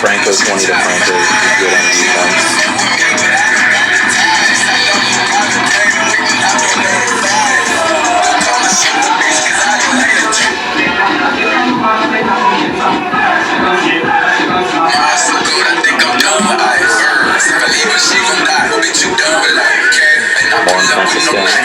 Franco 20 to Franco is good on defense. More offensive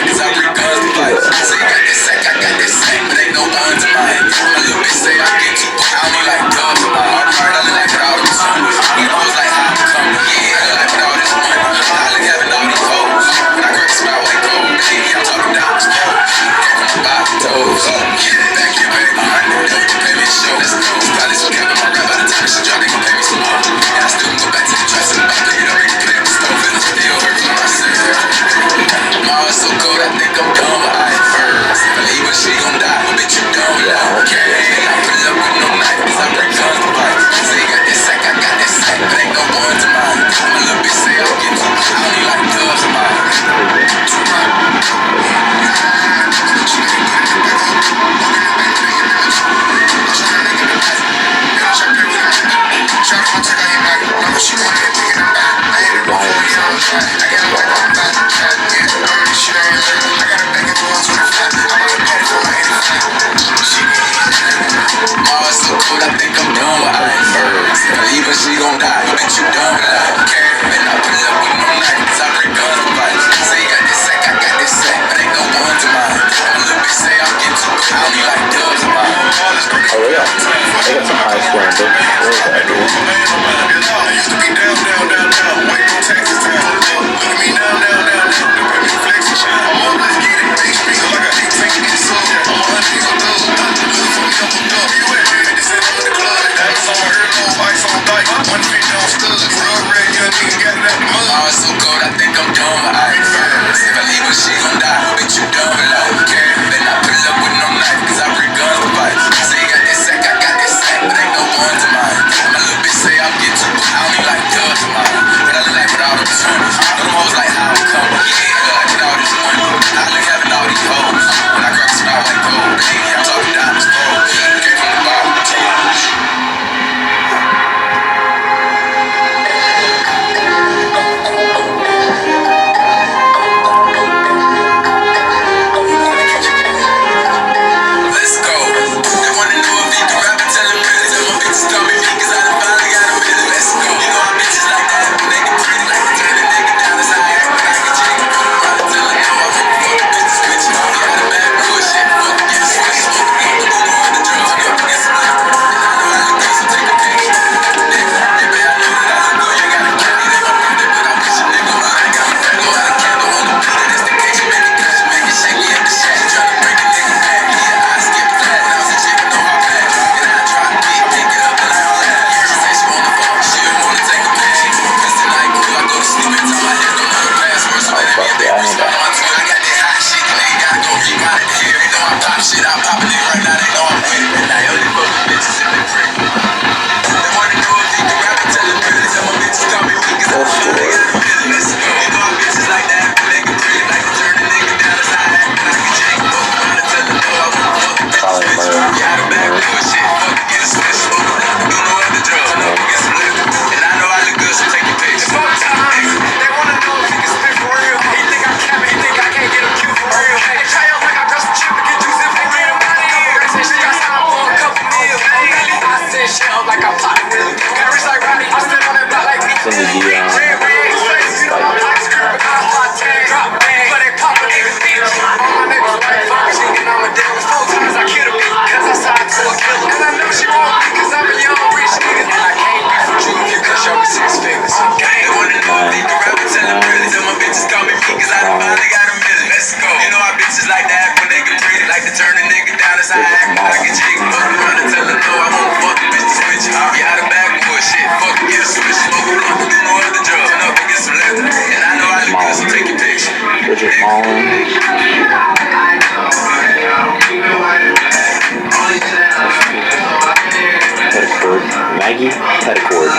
Maggie Petticord.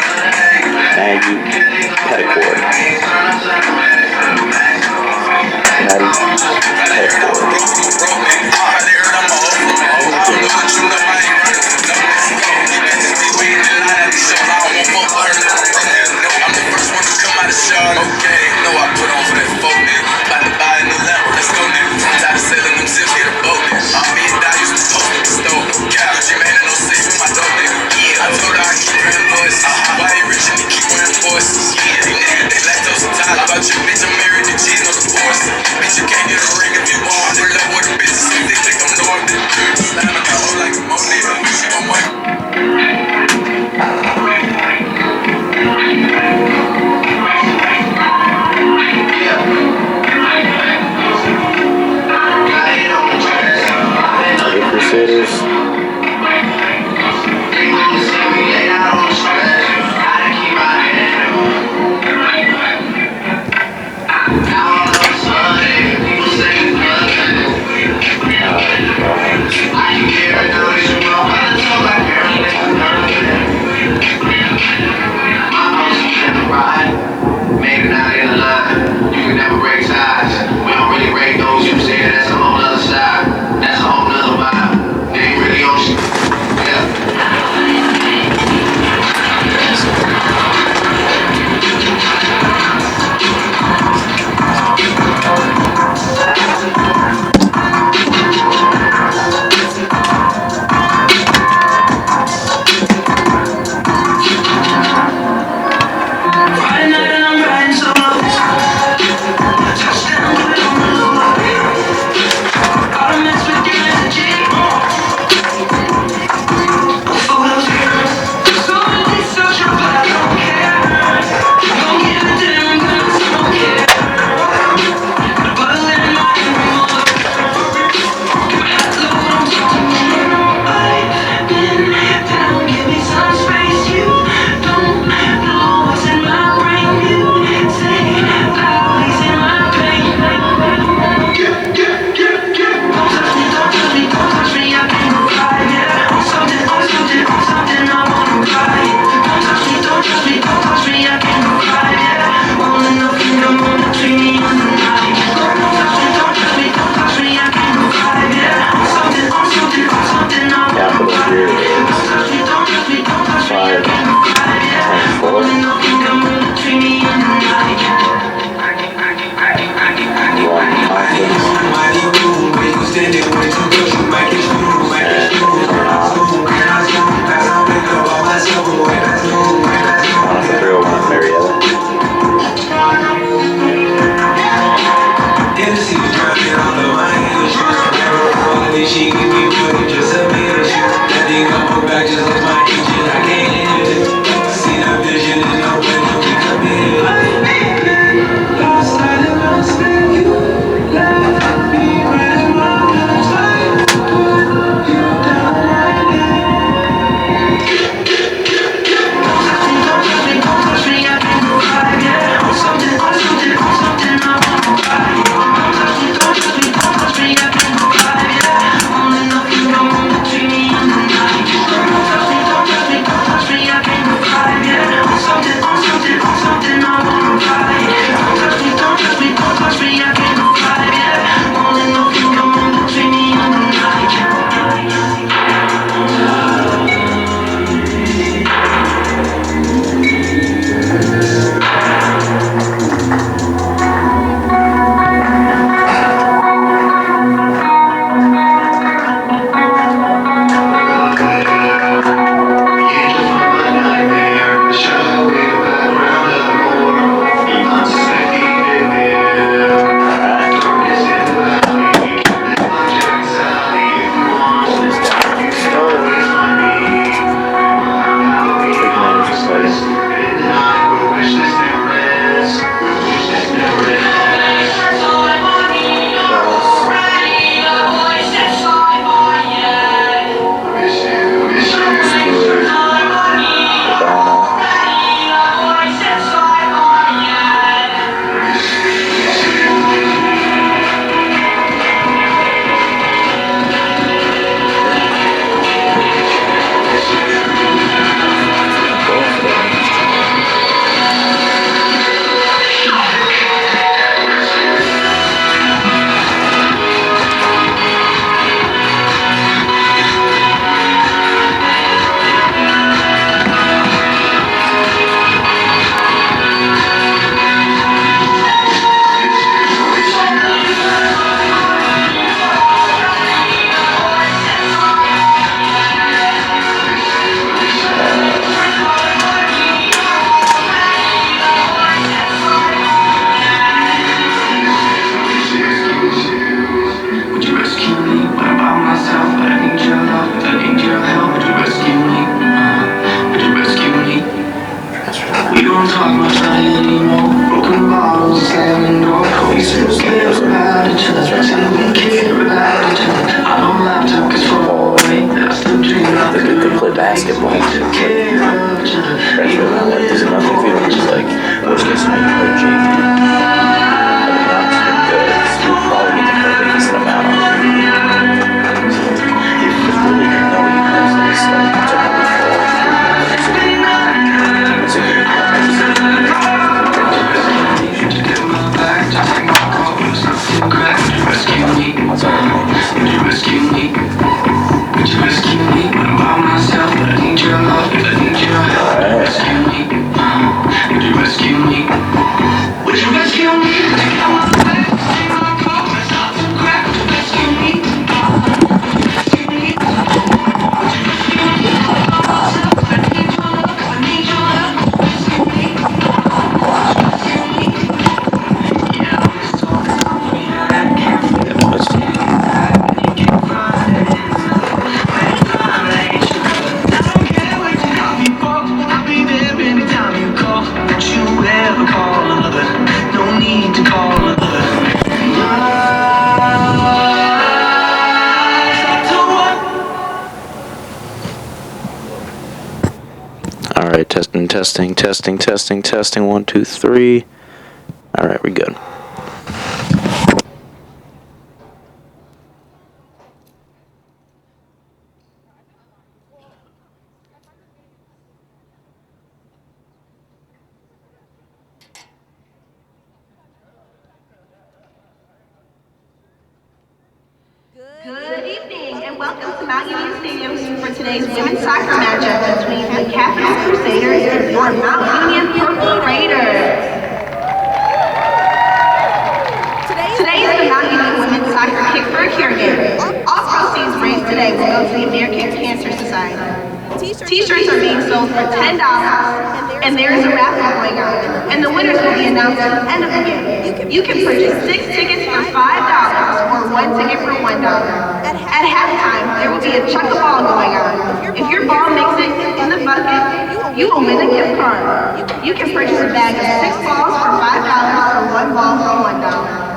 Maggie Petticord. Maddie Petticord. We don't talk much anymore. Broken bottles, slamming door. We still care about each other. And we care about each other. I don't like to cause far away. I still dream of the We could play basketball. care of each other. There's nothing for you to just like, worst case scenario, play JV. So we'll probably get to play a decent amount. So there's really no weakness. It's like, it's a really it's a good What's up? Would you rescue me? Would you rescue me? What about myself? I need your love. I need your help. Would you rescue me? Would you rescue me? Would you rescue me? Would you come on back? Take my car. Let's stop to crack. Would you rescue me? Would you rescue me? Would you rescue me? I need your love. I need your help. Rescue me? Rescue me? Yeah, I'm just talking. All right, testing. 1, 2, 3. All right, we're good. Good evening and welcome to Mount Union Stadium for today's women's soccer matchup between the Capital Crusaders and your Mount Union Purple Raiders. Today's the Mount Union Women's Soccer Kick for a Cure game. All proceeds raised today will go to the American Cancer Society. T-shirts are being sold for $10 and there is a raffle going on, and the winners will be announced at the end of the game. You can purchase 6 tickets for $5 or 1 ticket for $1. At halftime, there will be a chuck a ball going on. If your ball makes it in the bucket, you will win a gift card. You can purchase a bag of 6 balls for $5 or 1 ball for $1.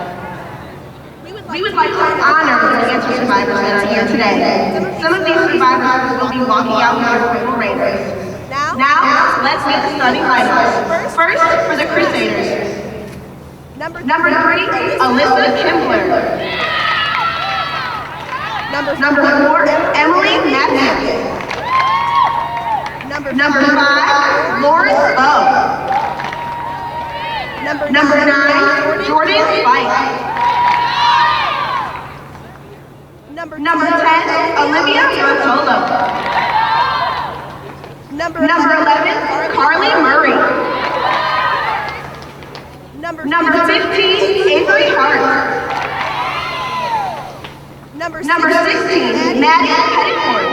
We would like to honor the cancer survivors that are here today. Some of these survivors will be walking out with our Purple Raiders. Now, let's get the starting lineups. First, for the Crusaders. Number 3, Alyssa Kimbler. Number 4, Emily Matthews. Number 5, Lawrence Bowe. Number 9, Jordan Spike. Number 10, Olivia Rotolo. Number 11, Carly Murray. Number 15, Avery Hart. Number 16, Maddie Pettiford.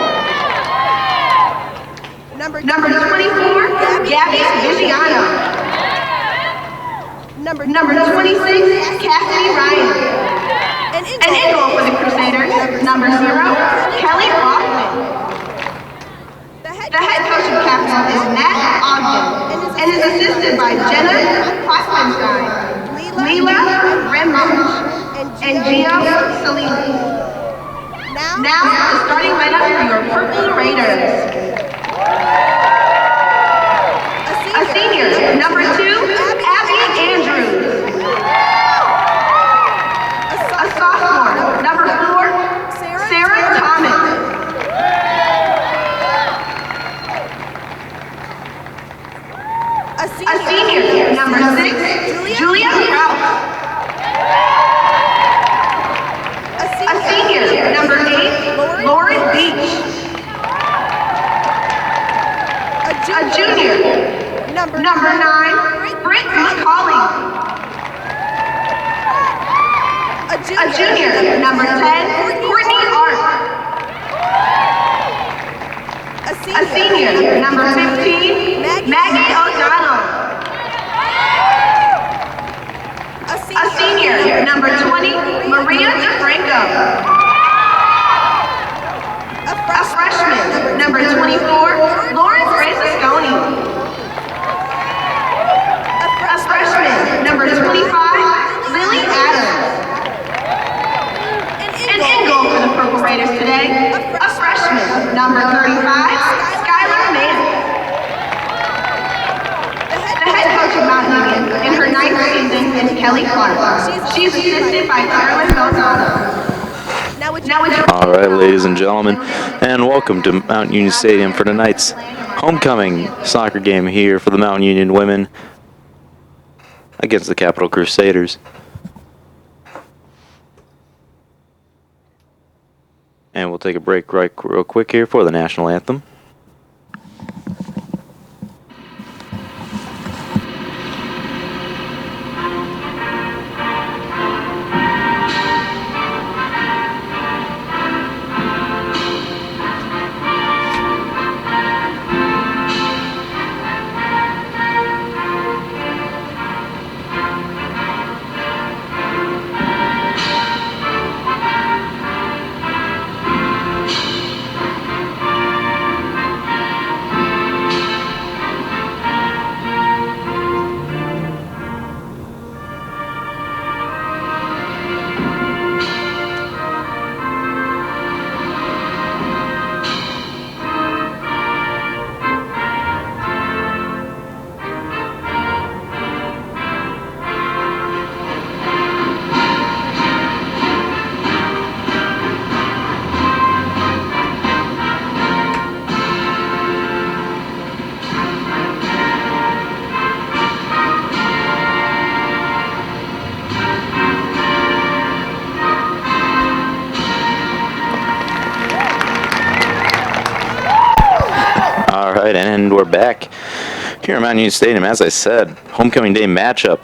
Number 24, Gabby Vigiano. Number 26, Cassidy Ryan. And in goal for the Crusaders, number 0, Kelly Rothman. The head coach of Capital is Matt Ogden and is assisted by Jenna Klopfenstein, Leela Remmarch, and Gio Salini. Now, the starting lineup for your Purple Raiders. A senior, number 2, Abby Andrews. A sophomore, number 4, Sarah Thomas. A senior, number 6, Julia Kraus. A senior, number 8, Lauren Beach. A junior, number 9, Britt McCauley. A junior, number 10, Courtney Art. A senior, number 15, Maggie O'Donnell. A senior, number 20, Maria DeFranco. A freshman, number 24, Lauren Francisconi. Kelly Clark. She is assisted by Carolyn Belzano. Now would you All right, ladies and gentlemen, and welcome to Mount Union Stadium for tonight's homecoming soccer game here for the Mount Union women against the Capital Crusaders. And we'll take a break real quick here for the national anthem. All right, and we're back here at Mount Union Stadium. As I said, homecoming day matchup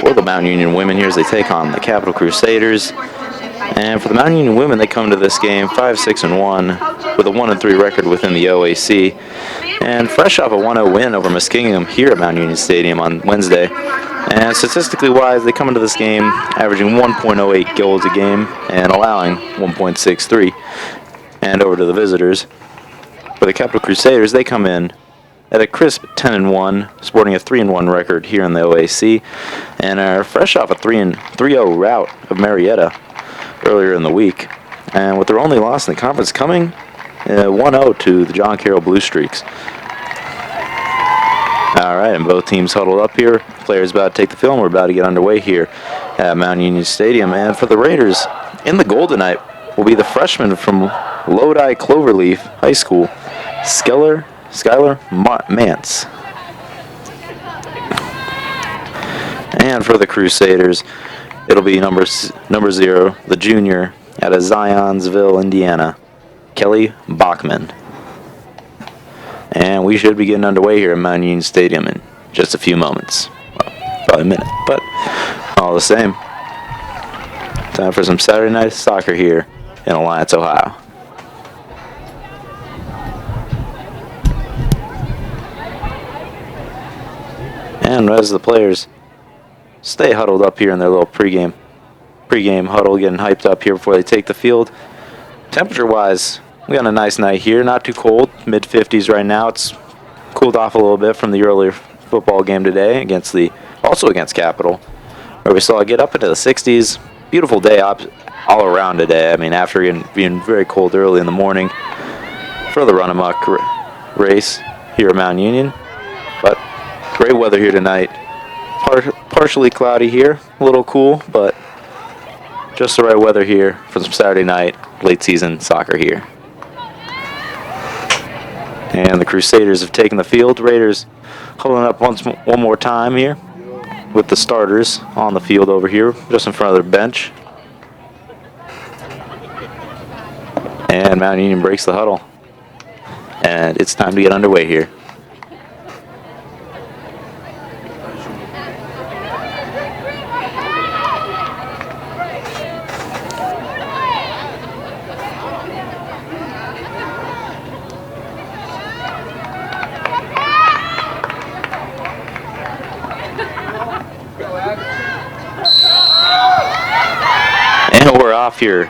for the Mount Union women here as they take on the Capital Crusaders. And for the Mount Union women, they come to this game 5-6-1 with a 1-3 record within the OAC. And fresh off a 1-0 win over Muskingum here at Mount Union Stadium on Wednesday. And statistically wise, they come into this game averaging 1.08 goals a game and allowing 1.63. And over to the visitors. For the Capital Crusaders, they come in at a crisp 10-1, sporting a 3-1 record here in the OAC, and are fresh off a 3-0 rout of Marietta earlier in the week, and with their only loss in the conference coming 1-0 to the John Carroll Blue Streaks. All right, and both teams huddled up here. Players about to take the field, and we're about to get underway here at Mount Union Stadium. And for the Raiders, in the goal tonight will be the freshman from Lodi Cloverleaf High School, Skylar Mance. And for the Crusaders, it'll be number 0, the junior out of Zionsville, Indiana, Kelly Bachman. And we should be getting underway here at Mount Union Stadium in just a few moments. Well, probably a minute, but all the same. Time for some Saturday night soccer here in Alliance, Ohio. And as the players stay huddled up here in their little pregame huddle, getting hyped up here before they take the field. Temperature-wise, we got a nice night here. Not too cold, mid-50s right now. It's cooled off a little bit from the earlier football game today against Capital, where we saw it get up into the 60s. Beautiful day all around today. I mean, after being very cold early in the morning for the run-amok race here at Mount Union. But great weather here tonight. Partially cloudy here, a little cool, but just the right weather here for some Saturday night late season soccer here. And the Crusaders have taken the field. Raiders holding up one more time here with the starters on the field over here, just in front of their bench. And Mount Union breaks the huddle. And it's time to get underway here. And we're off here.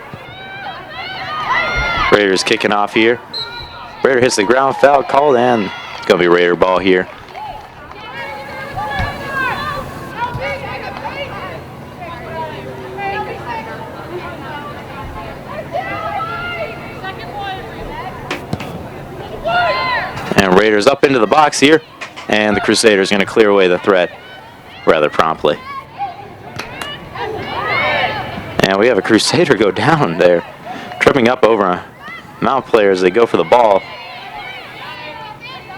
Raiders kicking off here. Raider hits the ground, foul called, and it's going to be Raider ball here. And Raiders up into the box here, and the Crusaders going to clear away the threat rather promptly. And we have a Crusader go down there, tripping up over a Mount player as they go for the ball.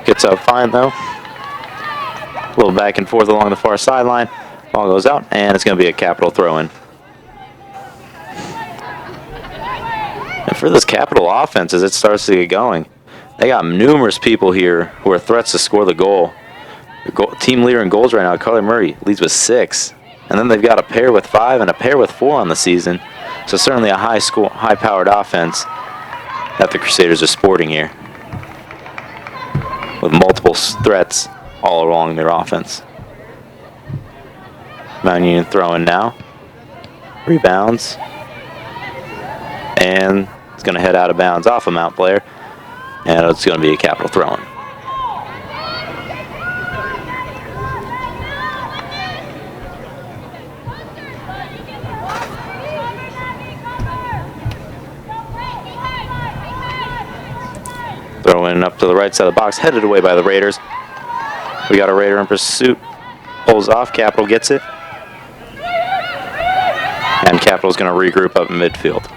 Gets up fine though. A little back and forth along the far sideline. Ball goes out, and it's going to be a Capital throw-in. And for this Capital offense, as it starts to get going, they got numerous people here who are threats to score the goal. Team leader in goals right now, Carly Murray, leads with 6. And then they've got a pair with 5 and a pair with 4 on the season. So certainly a high-powered offense that the Crusaders are sporting here, with multiple threats all along their offense. Mount Union throwing now. Rebounds. And it's going to head out of bounds off a Mount player. And it's going to be a Capital throw-in. Throwing up to the right side of the box, headed away by the Raiders. We got a Raider in pursuit. Pulls off, Capital gets it. And Capital's going to regroup up in midfield.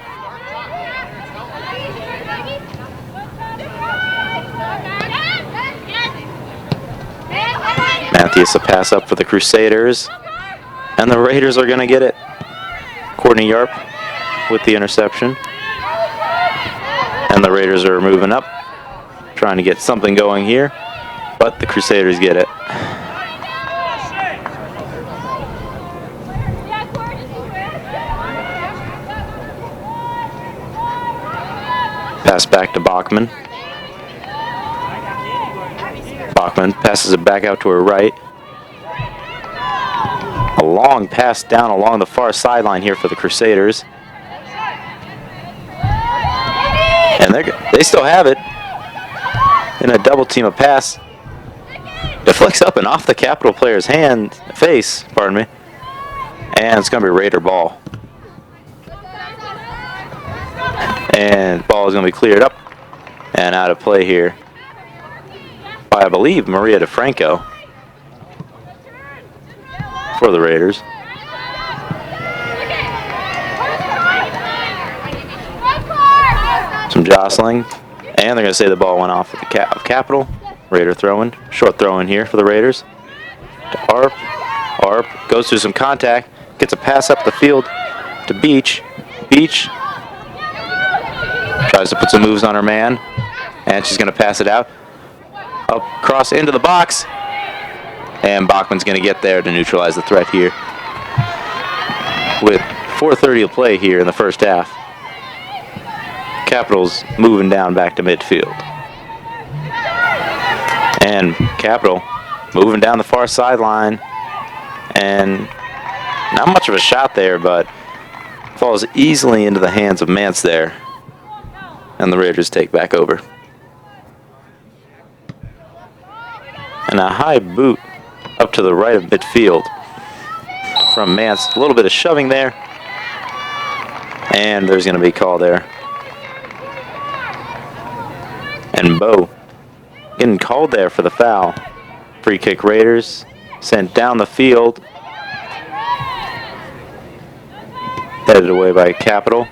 Matthews a pass up for the Crusaders. And the Raiders are going to get it. Courtney Yarp with the interception. And the Raiders are moving up, trying to get something going here. But the Crusaders get it. Pass back to Bachman. Bachman passes it back out to her right. A long pass down along the far sideline here for the Crusaders. And they still have it. In a double team of pass. Deflects up and off the Capital player's face. And it's going to be a Raider ball. And ball is going to be cleared up and out of play here by, I believe, Maria DeFranco for the Raiders. Some jostling, and they're going to say the ball went off at the Capital. Raider throwing, short throw-in here for the Raiders. To Arp. Arp goes through some contact, gets a pass up the field to Beach. Beach tries to put some moves on her man, and she's going to pass it out. Up, cross into the box, and Bachman's going to get there to neutralize the threat here. With 4:30 to play here in the first half. Capital's moving down back to midfield. And Capital moving down the far sideline, and not much of a shot there, but falls easily into the hands of Mance there. And the Raiders take back over. And a high boot up to the right of midfield from Mance. A little bit of shoving there. And there's going to be a call there. And Bowe getting called there for the foul. Free kick Raiders. Sent down the field. Headed away by Capital.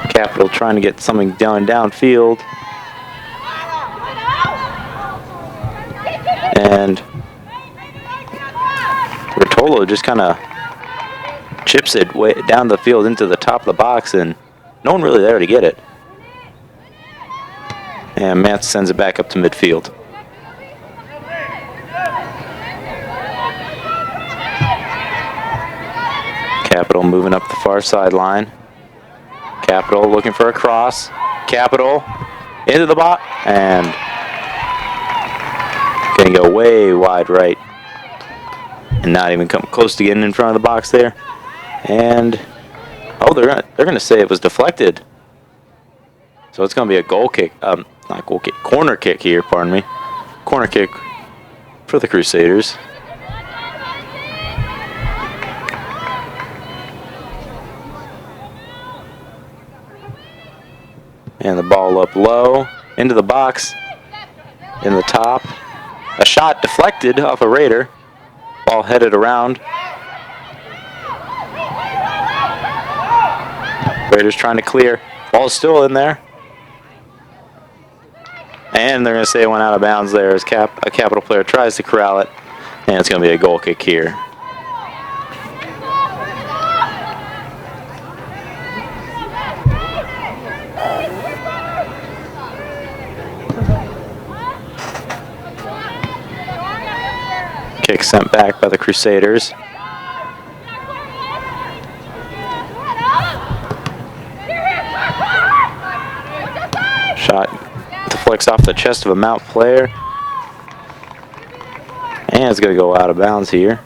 Capital trying to get something downfield. And Rotolo just kind of chips it way down the field into the top of the box, and no one really there to get it. And Mance sends it back up to midfield. Capital moving up the far sideline. Capital looking for a cross. Capital into the box, and going to go way wide right. And not even come close to getting in front of the box there. And oh, they're gonna say it was deflected. So it's gonna be a goal kick. Not goal kick, corner kick here, pardon me. Corner kick for the Crusaders. And the ball up low, into the box, in the top. A shot deflected off a Raider. Ball headed around. Raiders trying to clear. Ball's still in there. And they're going to say it went out of bounds there as a Capital player tries to corral it. And it's going to be a goal kick here. Kick sent back by the Crusaders. Shot deflects off the chest of a Mount player. And it's going to go out of bounds here.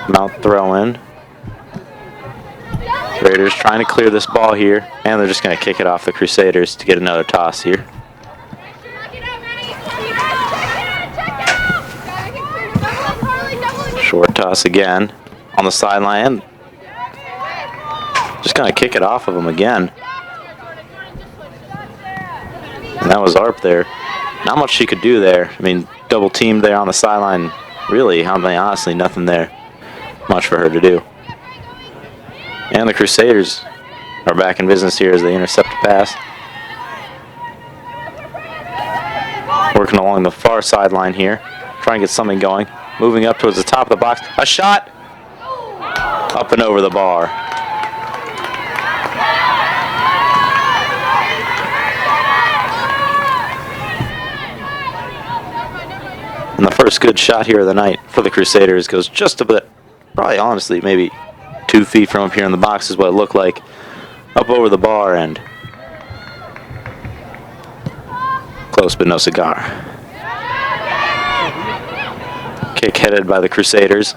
Mount throw in. Raiders trying to clear this ball here. And they're just going to kick it off the Crusaders to get another toss here. Short toss again on the sideline. Just going to kick it off of him again. And that was Arp there. Not much she could do there. I mean, double teamed there on the sideline. Really, honestly, nothing there much for her to do. And the Crusaders are back in business here as they intercept the pass. Working along the far sideline here. Trying to get something going. Moving up towards the top of the box. A shot! Up and over the bar. And the first good shot here of the night for the Crusaders goes just a bit, probably honestly, maybe 2 feet from up here in the box is what it looked like. Up over the bar and close but no cigar. Kick headed by the Crusaders.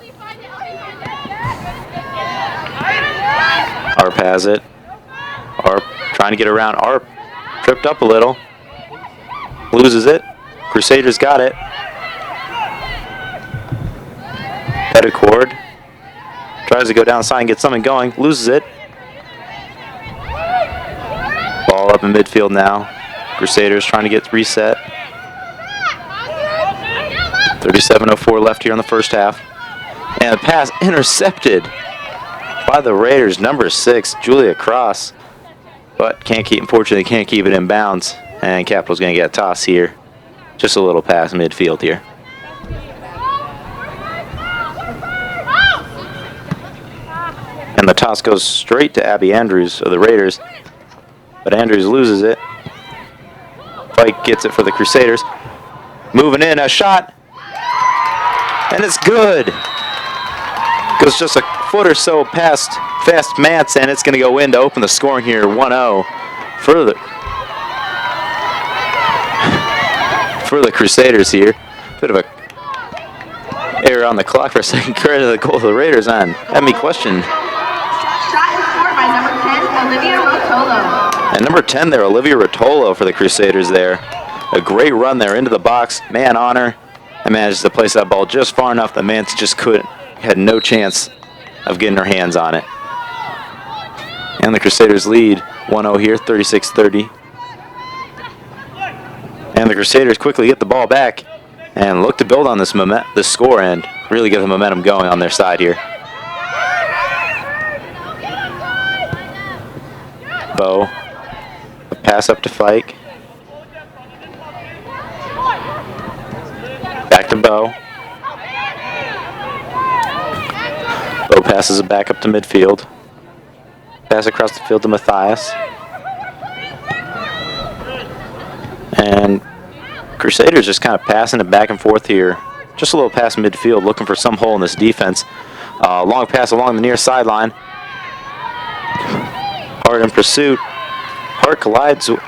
Arp has it. Arp trying to get around. Arp tripped up a little. Loses it. Crusaders got it. Petticord tries to go down the side and get something going. Loses it. Ball up in midfield now. Crusaders trying to get reset. 37:04 left here in the first half. And the pass intercepted by the Raiders. Number 6, Julia Cross. But unfortunately can't keep it in bounds. And Capital's going to get a toss here. Just a little pass midfield here. And the toss goes straight to Abby Andrews of the Raiders. But Andrews loses it. Fike gets it for the Crusaders. Moving in, a shot. And it's good. Goes just a foot or so past Fast Mats, and it's going to go in to open the scoring here, 1-0 for the Crusaders here. Bit of a error on the clock for a second. Credit the goal of the Raiders on. Had me question. Shot is scored by number 10, Olivia Rotolo. And number 10 there, Olivia Rotolo for the Crusaders there. A great run there into the box. Man on her. And manages to place that ball just far enough that Mance just had no chance of getting her hands on it. And the Crusaders lead 1-0 here, 36-30. And the Crusaders quickly get the ball back and look to build on this score and really get the momentum going on their side here. Bow. A pass up to Fike. Back to Bow. Bow passes it back up to midfield. Pass across the field to Matthias. And Crusaders just kind of passing it back and forth here. Just a little past midfield, looking for some hole in this defense. Long pass along the near sideline. Hart in pursuit. Hart collides with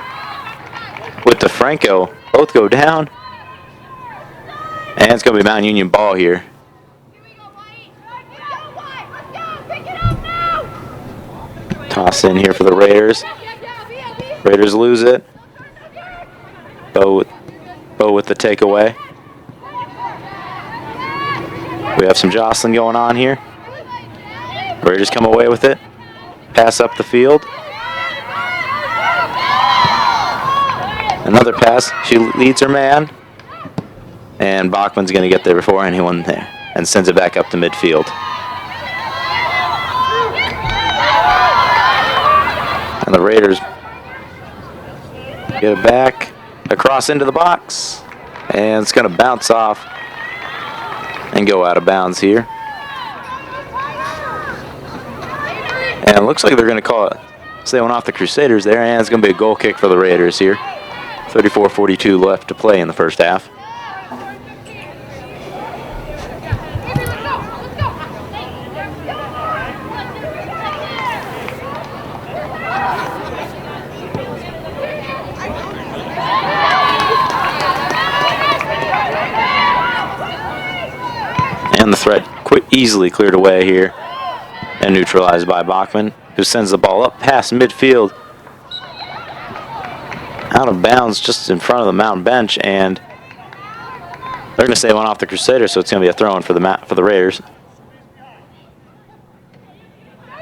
DeFranco. Both go down. And it's going to be Mount Union ball here. Toss in here for the Raiders. Raiders lose it. Bow with the takeaway. We have some jostling going on here. Raiders come away with it. Pass up the field. Another pass. She leads her man. And Bachman's going to get there before anyone there and sends it back up to midfield. And the Raiders get it back across into the box. And it's going to bounce off and go out of bounds here. And it looks like they're going to call it. So they went off the Crusaders there, and it's going to be a goal kick for the Raiders here. 34-42 left to play in the first half. And the threat easily cleared away here and neutralized by Bachman, who sends the ball up past midfield, out of bounds just in front of the Mountain bench, and they're going to say it went off the Crusaders, so it's going to be a throw-in for the Raiders.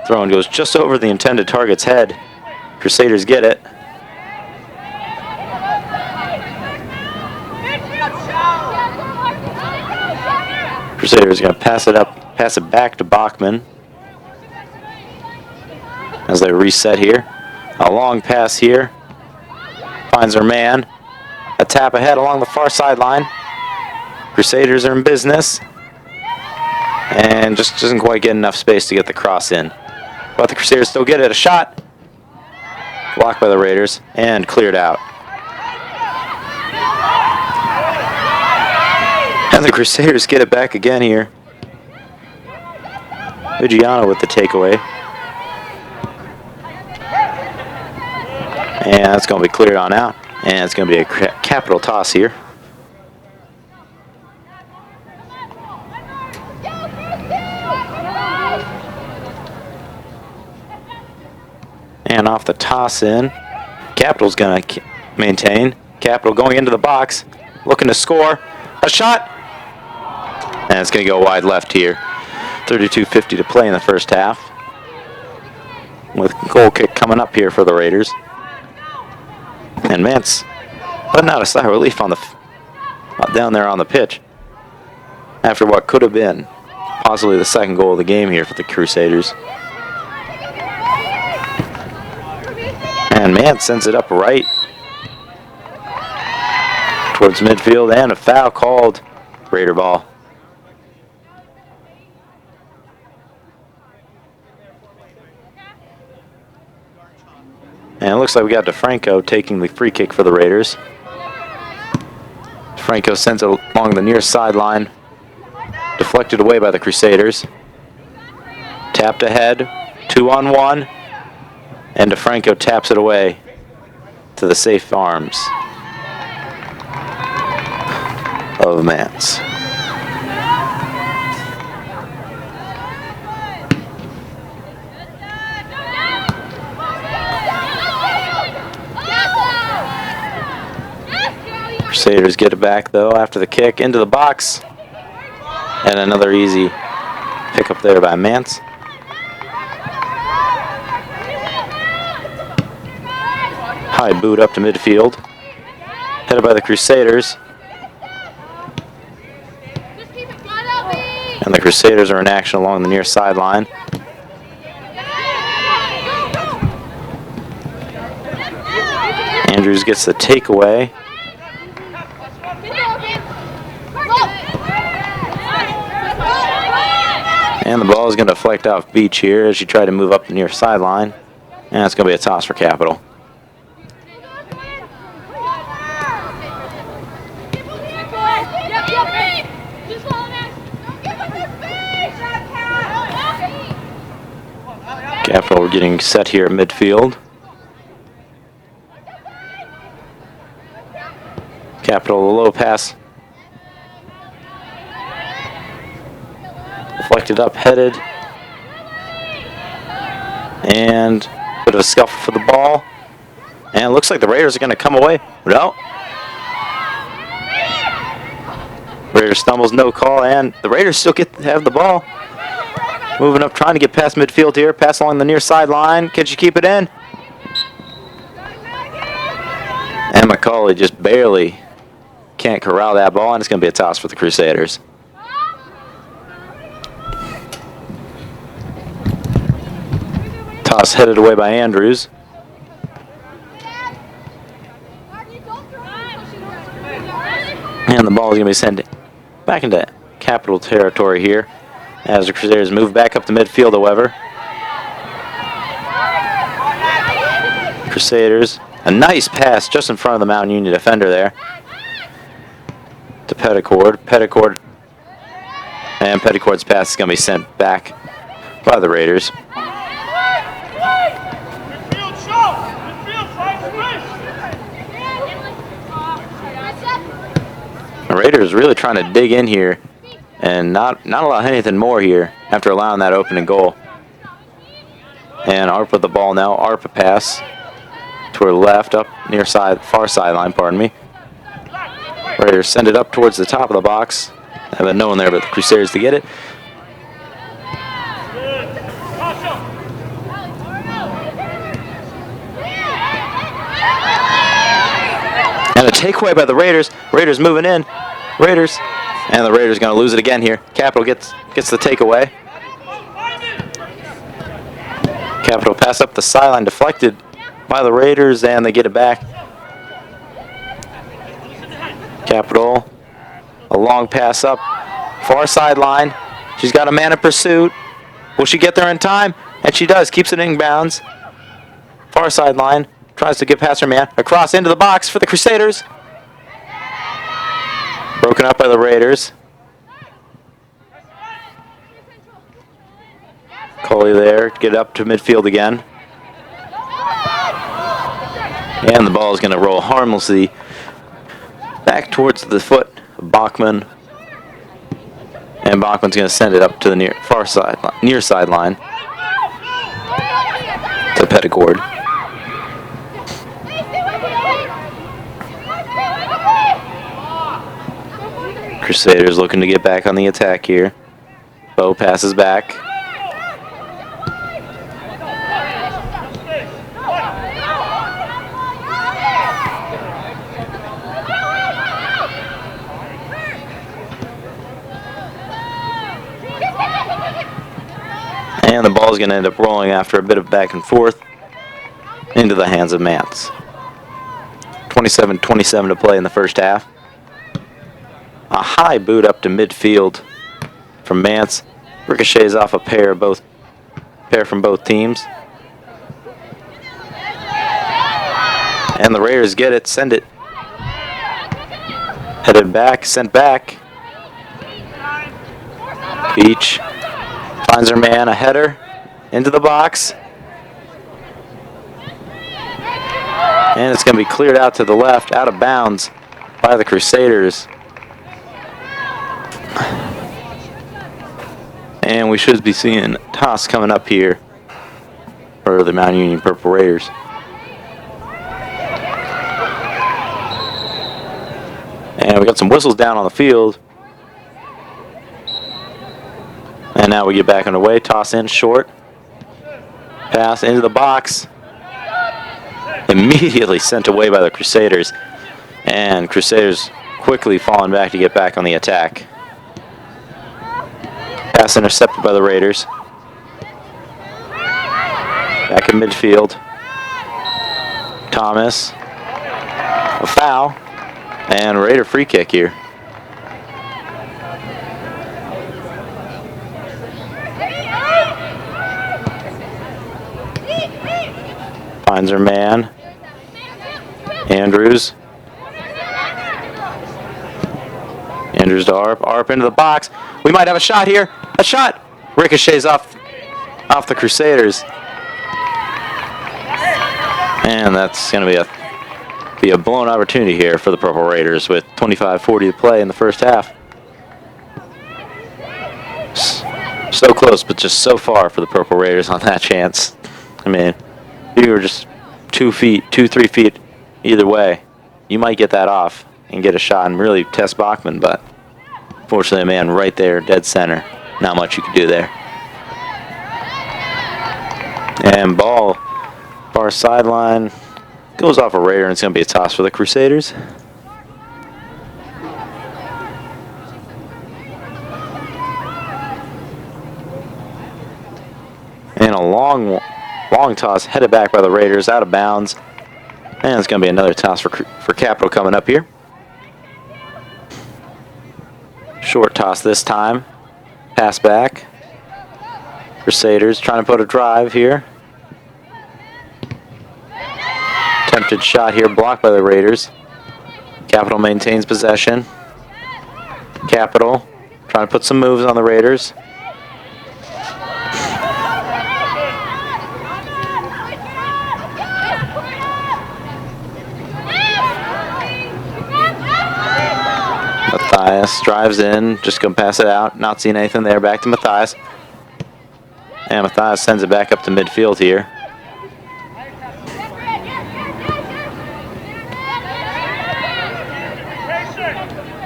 Throw-in goes just over the intended target's head. Crusaders get it. Crusaders going to pass it back to Bachman as they reset here. A long pass here. Finds their man. A tap ahead along the far sideline. Crusaders are in business. And just doesn't quite get enough space to get the cross in. But the Crusaders still get it. A shot. Blocked by the Raiders and cleared out. And the Crusaders get it back again here. Vigiano with the takeaway. And that's going to be cleared on out. And it's going to be a capital toss here. And off the toss in, Capital's going to maintain. Capital going into the box, looking to score. A shot. And it's going to go wide left here. 32:50 to play in the first half. With goal kick coming up here for the Raiders. And Mance putting out a sigh of relief on down there on the pitch after what could have been possibly the second goal of the game here for the Crusaders. And Mance sends it up right towards midfield, and a foul called. Raider ball. And it looks like we got DeFranco taking the free kick for the Raiders. DeFranco sends it along the near sideline. Deflected away by the Crusaders. Tapped ahead. 2-on-1. And DeFranco taps it away to the safe arms of Mance. Crusaders get it back though after the kick into the box. And another easy pickup there by Mance. High boot up to midfield. Headed by the Crusaders. And the Crusaders are in action along the near sideline. Andrews gets the takeaway. And the ball is going to deflect off Beach here as she tried to move up the near sideline. And it's going to be a toss for Capital. Capital, we're getting set here at midfield. Capital, a low pass. Deflected up, headed. And a bit of a scuffle for the ball. And it looks like the Raiders are going to come away. No. Raiders stumbles, no call, and the Raiders still have the ball. Moving up, trying to get past midfield here. Pass along the near sideline. Can she keep it in? And McCauley just barely can't corral that ball, and it's going to be a toss for the Crusaders. Toss headed away by Andrews. And the ball is going to be sent back into Capital territory here as the Crusaders move back up the midfield, however. Crusaders, a nice pass just in front of the Mountain Union defender there to Petticord. Petticord, and Petticord's pass is going to be sent back by the Raiders. The Raiders really trying to dig in here and not allow anything more here after allowing that opening goal. And Arp with the ball now. Arp a pass to her left, up near far sideline, pardon me. Raiders send it up towards the top of the box. Have no one there but the Crusaders to get it. And a takeaway by the Raiders. Raiders moving in. Raiders. And the Raiders going to lose it again here. Capital gets the takeaway. Capital pass up the sideline, deflected by the Raiders, and they get it back. Capital, a long pass up, far sideline. She's got a man in pursuit. Will she get there in time? And she does, keeps it in bounds. Far sideline, tries to get past her man. Across into the box for the Crusaders. Broken up by the Raiders. Coley there, get up to midfield again. And the ball is going to roll harmlessly back towards the foot of Bachman. And Bachman's going to send it up to the near sideline to Petticord. Crusaders looking to get back on the attack here. Bo passes back. And the ball is going to end up rolling after a bit of back and forth into the hands of Mance. 27-27 to play in the first half. A high boot up to midfield from Mance. Ricochets off a pair from both teams. And the Raiders get it, send it. Headed back, sent back. Beach finds her man, a header into the box. And it's going to be cleared out to the left, out of bounds by the Crusaders. And we should be seeing toss coming up here for the Mount Union Purple Raiders. And we got some whistles down on the field. And now we get back underway. Toss in short. Pass into the box. Immediately sent away by the Crusaders. And Crusaders quickly falling back to get back on the attack. Pass intercepted by the Raiders. Back in midfield. Thomas. A foul. And Raider free kick here. Finds her man. Andrews. Andrews to Arp. Arp into the box. We might have a shot here. A shot. Ricochets off the Crusaders. And that's going to be a blown opportunity here for the Purple Raiders with 25:40 to play in the first half. So close, but just so far for the Purple Raiders on that chance. I mean, if you were just 3 feet either way, you might get that off and get a shot and really test Bachman, but fortunately, a man right there, dead center. Not much you could do there. And ball, far sideline, goes off a Raider, and it's going to be a toss for the Crusaders. And a long toss headed back by the Raiders, out of bounds. And it's going to be another toss for Capital coming up here. Short toss this time. Pass back. Crusaders trying to put a drive here. Attempted shot here, blocked by the Raiders. Capital maintains possession. Capital trying to put some moves on the Raiders. Matthias drives in, just gonna pass it out. Not seeing anything there. Back to Matthias. And Matthias sends it back up to midfield here.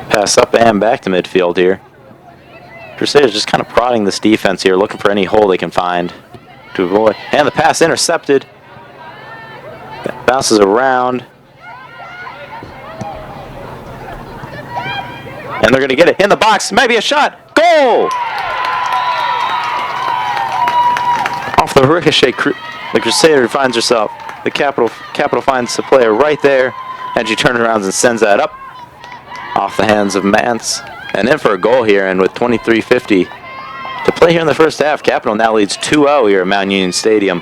Pass up and back to midfield here. Crusaders just kind of prodding this defense here, looking for any hole they can find to avoid. And the pass intercepted. Bounces around. And they're going to get it in the box. Maybe a shot. Goal! Off the ricochet, the Crusader finds herself. The Capital finds the player right there. And she turns around and sends that up. Off the hands of Mance. And in for a goal here. And with 23:50 to play here in the first half, Capital now leads 2-0 here at Mount Union Stadium.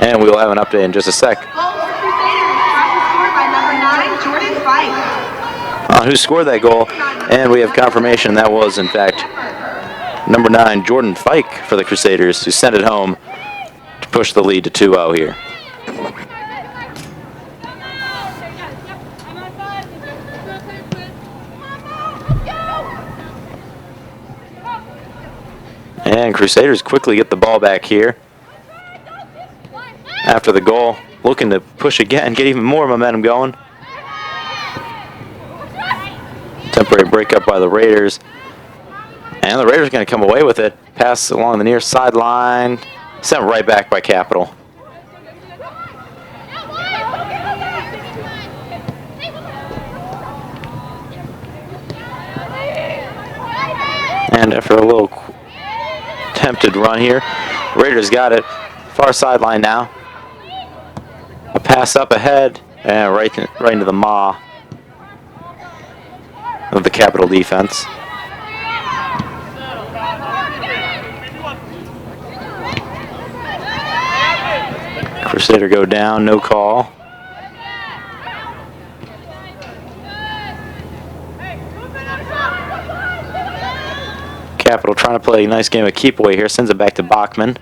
And we will have an update in just a sec. Goal for Crusaders, scored by number 9, Jordan Fike. Who scored that goal? And we have confirmation that was, in fact, number 9, Jordan Fike for the Crusaders, who sent it home to push the lead to 2-0 here. And Crusaders quickly get the ball back here. After the goal, looking to push again, get even more momentum going. Temporary breakup by the Raiders. And the Raiders are going to come away with it. Pass along the near sideline. Sent right back by Capital. And after a little attempted run here, Raiders got it. Far sideline now. A pass up ahead and right into the maw of the Capital defense. Crusader go down, no call. Capital trying to play a nice game of keep away here, sends it back to Bachman.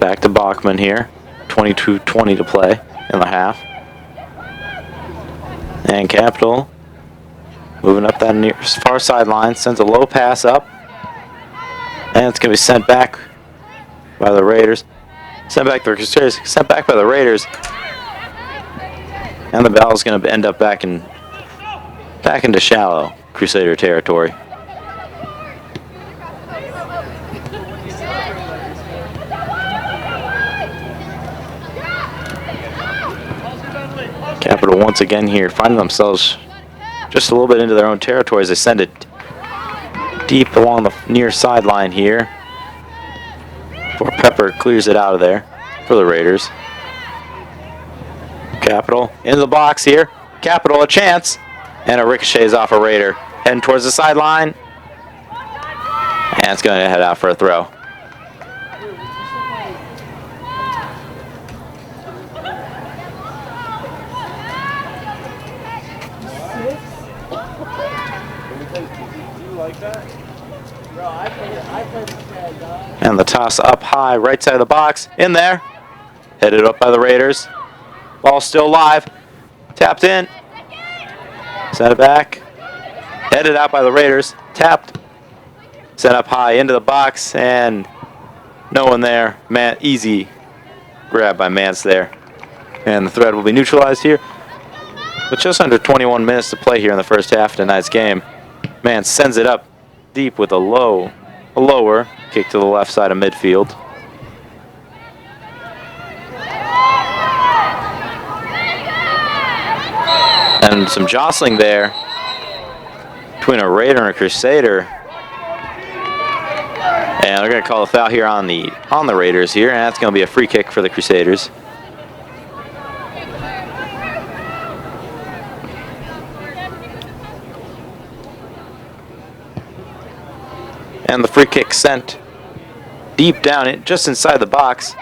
Back to Bachman here. 22:20 to play in the half. And Capital moving up that near far sideline, sends a low pass up. And it's going to be sent back by the Raiders. Sent back the Crusaders, sent back by the Raiders. And the ball is going to end up back into shallow Crusader territory. Capital once again here, finding themselves just a little bit into their own territory as they send it deep along the near sideline here. Before Pepper clears it out of there for the Raiders. Capital into the box here. Capital a chance. And a ricochet is off a Raider. Heading towards the sideline. And it's going to head out for a throw. And the toss up high, right side of the box, in there. Headed up by the Raiders. Ball still live. Tapped in. Sent it back. Headed out by the Raiders. Tapped. Sent up high into the box, and no one there. Man, easy grab by Mance there. And the threat will be neutralized here. With just under 21 minutes to play here in the first half of tonight's game. Mance sends it up deep with a lower kick to the left side of midfield. And some jostling there between a Raider and a Crusader. And they're going to call a foul here on the Raiders here, and that's going to be a free kick for the Crusaders. And the free kick sent deep down, just inside the box.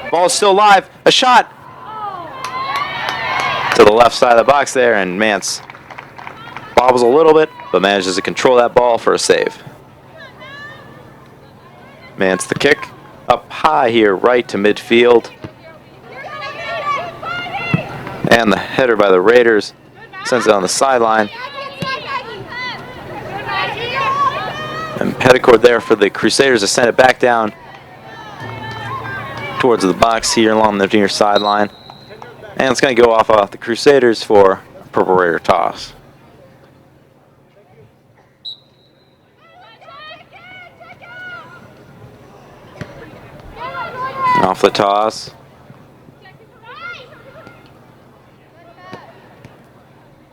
Ball's still live. A shot to the left side of the box there, and Mance bobbles a little bit, but manages to control that ball for a save. Mance the kick up high here, right to midfield. And the header by the Raiders sends it on the sideline. And Petticord there for the Crusaders to send it back down towards the box here along the near sideline. And it's going to go off the Crusaders for a Purple Raider toss. Off the toss.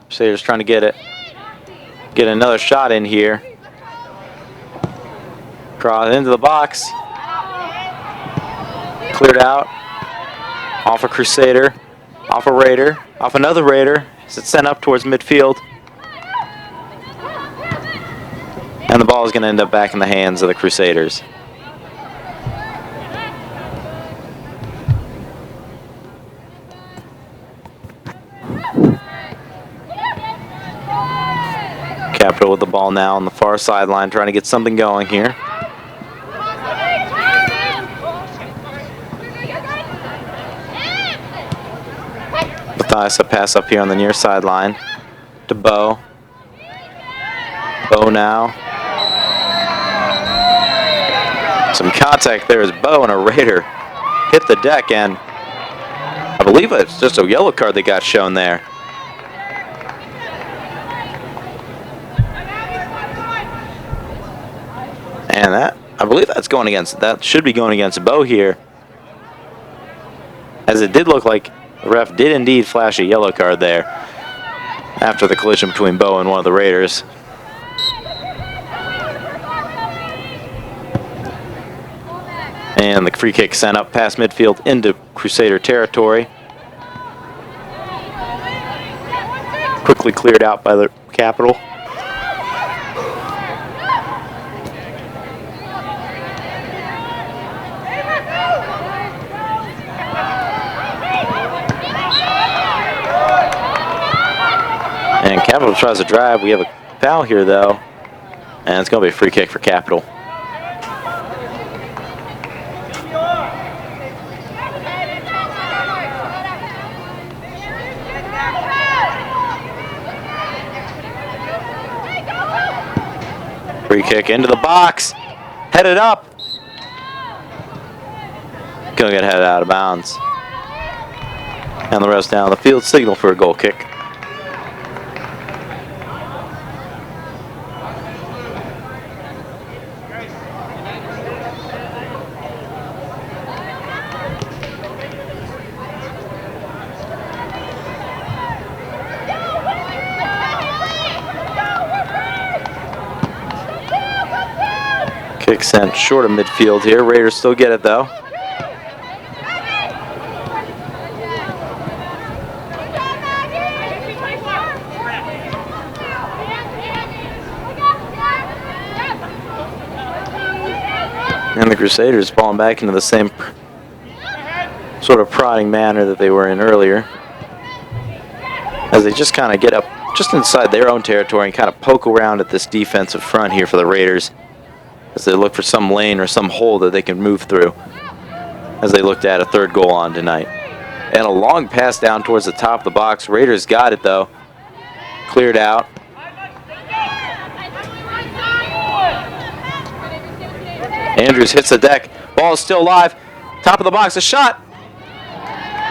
Crusaders trying to get another shot in here. Cross into the box. Cleared out. Off a Crusader. Off a Raider. Off another Raider. It's sent up towards midfield. And the ball is going to end up back in the hands of the Crusaders. Capital with the ball now on the far sideline, trying to get something going here. Mathias a pass up here on the near sideline to Bo. Bo now. Some contact there as Bo and a Raider hit the deck, and I believe it's just a yellow card that got shown there. And I believe that should be going against Bo here, as it did look like the ref did indeed flash a yellow card there after the collision between Bo and one of the Raiders. And the free kick sent up past midfield into Crusader territory. Quickly cleared out by the Capital. And Capital tries to drive. We have a foul here, though. And it's going to be a free kick for Capital. Free kick into the box. Headed up. Going to get headed out of bounds. And the rest down the field. Signal for a goal kick. Kick sent short of midfield here. Raiders still get it though. And the Crusaders falling back into the same sort of prodding manner that they were in earlier, as they just kind of get up just inside their own territory and kind of poke around at this defensive front here for the Raiders, as they look for some lane or some hole that they can move through, as they looked at a third goal on tonight. And a long pass down towards the top of the box. Raiders got it though. Cleared out. Andrews hits the deck. Ball is still live. Top of the box, a shot.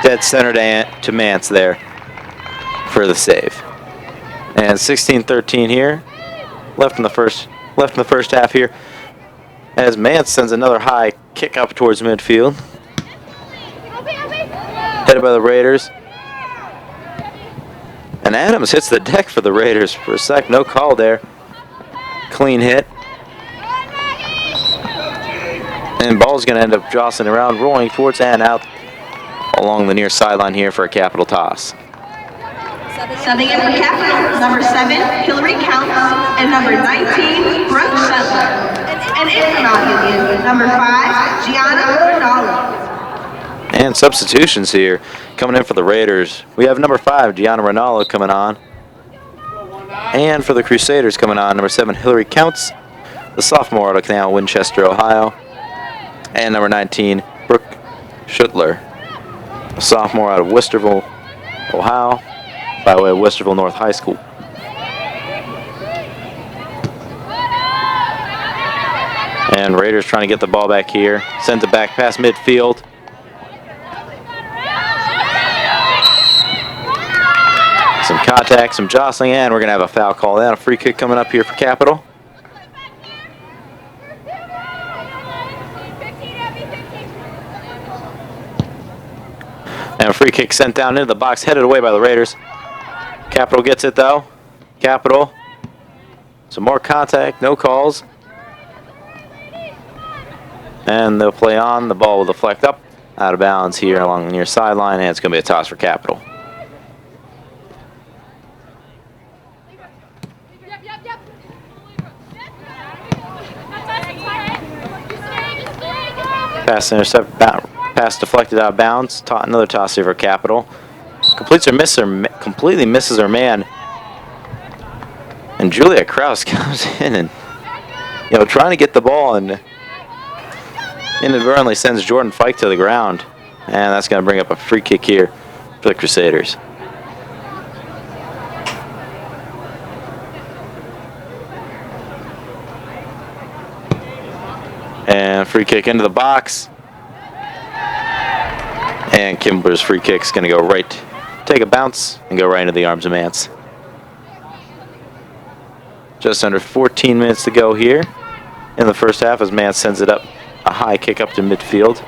Dead center to Mance there for the save. And 16-13 here. Left in the first half here, as Mance sends another high kick up towards midfield. Headed by the Raiders. And Adams hits the deck for the Raiders for a sec. No call there. Clean hit. And ball's going to end up jostling around, rolling towards and out along the near sideline here for a Capital toss. Subbing in for Capital, number 7, Hillary Counts, and number 19, Brooke Shetler. And in for Mount Union, number 5, Gianna Ronaldo. And substitutions here coming in for the Raiders. We have number 5, Gianna Ronaldo coming on. And for the Crusaders coming on, number 7, Hillary Counts, the sophomore out of Canal, Winchester, Ohio. And number 19, Brooke Schuttler, a sophomore out of Westerville, Ohio, by way of Westerville North High School. And Raiders trying to get the ball back here. Sends it back past midfield. Some contact, some jostling, and we're going to have a foul call. And a free kick coming up here for Capital. And a free kick sent down into the box, headed away by the Raiders. Capital gets it though. Capital. Some more contact, no calls. And they'll play on. The ball will deflect up, out of bounds here along the near sideline, and it's going to be a toss for Capital. Pass intercept, pass deflected out of bounds. Another toss here for Capital. Completely misses her man. And Julia Kraus comes in and, trying to get the ball and inadvertently sends Jordan Fike to the ground. And that's going to bring up a free kick here for the Crusaders. And free kick into the box. And Kimber's free kick's going to go right, take a bounce, and go right into the arms of Mance. Just under 14 minutes to go here in the first half as Mance sends it up, a high kick up to midfield.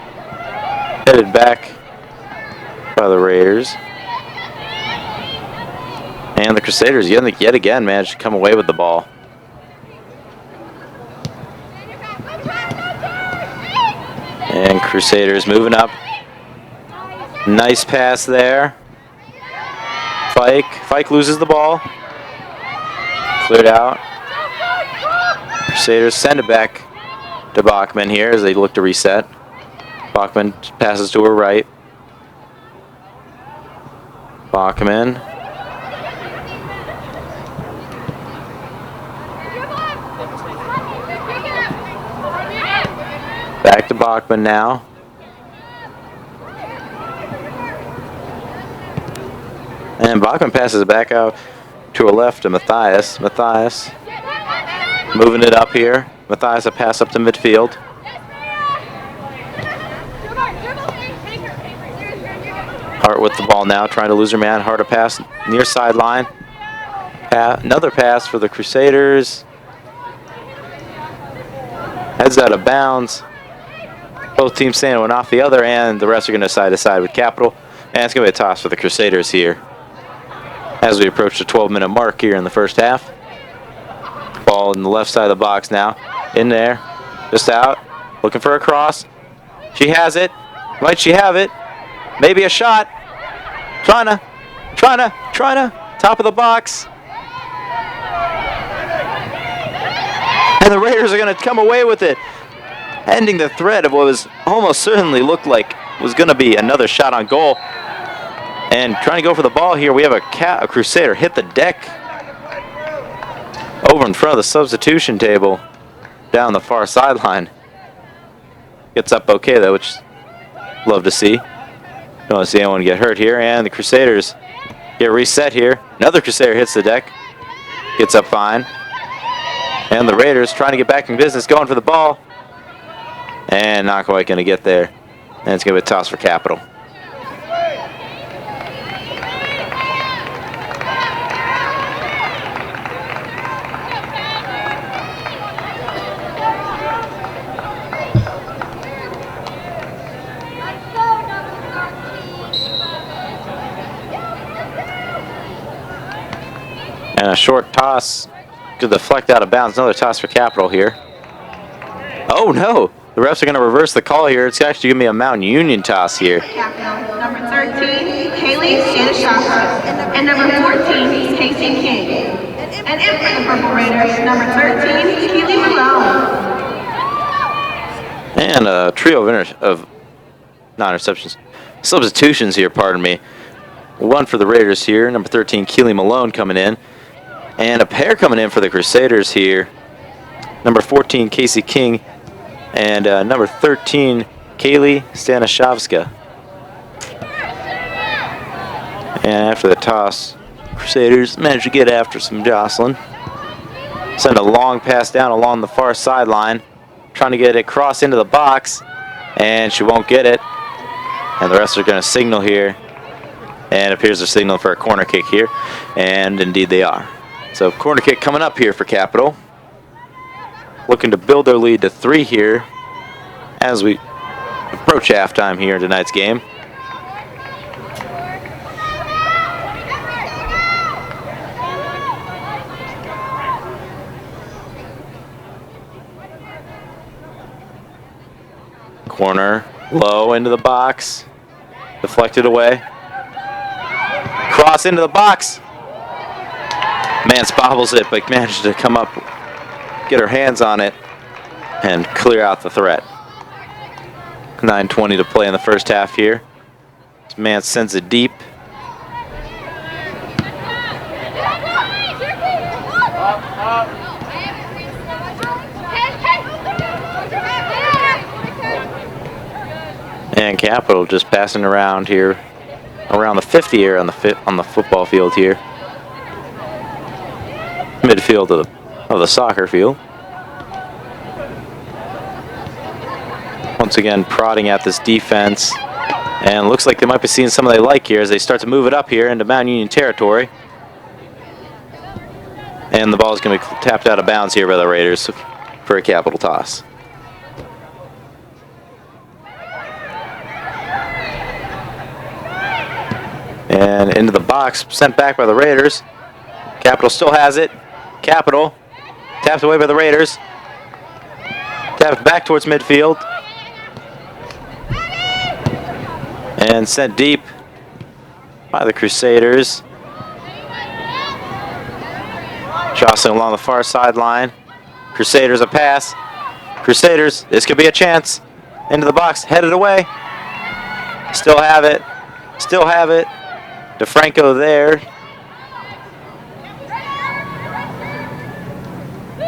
Headed back by the Raiders. And the Crusaders yet again managed to come away with the ball. And Crusaders moving up. Nice pass there. Fike loses the ball. Cleared out. Crusaders send it back to Bachman here as they look to reset. Bachman passes to her right. Bachman. Back to Bachman now. And Bachman passes it back out to her left to Matthias. Matthias moving it up here. Matthias a pass up to midfield. Hart with the ball now, trying to lose her man. Hart a pass near sideline. Another pass for the Crusaders. Heads out of bounds. Both teams saying one off the other, and the rest are going to side to side with Capital. And it's going to be a toss for the Crusaders here as we approach the 12-minute mark here in the first half. Ball in the left side of the box now. In there. Just out. Looking for a cross. She has it. Might she have it? Maybe a shot. Trying to. Top of the box. And the Raiders are going to come away with it. Ending the threat of what was almost certainly looked like was going to be another shot on goal. And trying to go for the ball here, we have a Crusader hit the deck over in front of the substitution table down the far sideline. Gets up okay though, which love to see. Don't want to see anyone get hurt here. And the Crusaders get reset here. Another Crusader hits the deck. Gets up fine. And the Raiders trying to get back in business, going for the ball. And not quite going to get there. And it's going to be a toss for Capital. And a short toss to deflect out of bounds. Another toss for Capital here. Oh no! The refs are going to reverse the call here. It's actually going to be a Mount Union toss here. Capital, number 13, Kaylee Stanislavska, and number 14, Casey King. And in for the Purple Raiders, number 13, Keely Malone. And a trio of non-interceptions. Substitutions here, pardon me. One for the Raiders here. Number 13, Keely Malone coming in. And a pair coming in for the Crusaders here. Number 14, Casey King. And number 13, Kaylee Stanislavska. And after the toss, Crusaders managed to get after some jostling. Send a long pass down along the far sideline. Trying to get it across into the box. And she won't get it. And the rest are going to signal here. And it appears they're signaling for a corner kick here. And indeed they are. So corner kick coming up here for Capital. Looking to build their lead to 3 here as we approach halftime here in tonight's game. Corner, low into the box, deflected away. Cross into the box. Mance bobbles it, but managed to come up, get her hands on it, and clear out the threat. 9:20 to play in the first half here. Mance sends it deep. And Capital just passing around here, around the 50 here on the football field here. Midfield of the soccer field. Once again, prodding at this defense. And looks like they might be seeing something they like here as they start to move it up here into Mount Union territory. And the ball is going to be tapped out of bounds here by the Raiders for a Capital toss. And into the box, sent back by the Raiders. Capital still has it. Capital tapped away by the Raiders. Tapped back towards midfield. And sent deep by the Crusaders. Jostling along the far sideline. Crusaders a pass. Crusaders, this could be a chance. Into the box, headed away. Still have it. Still have it. DeFranco there.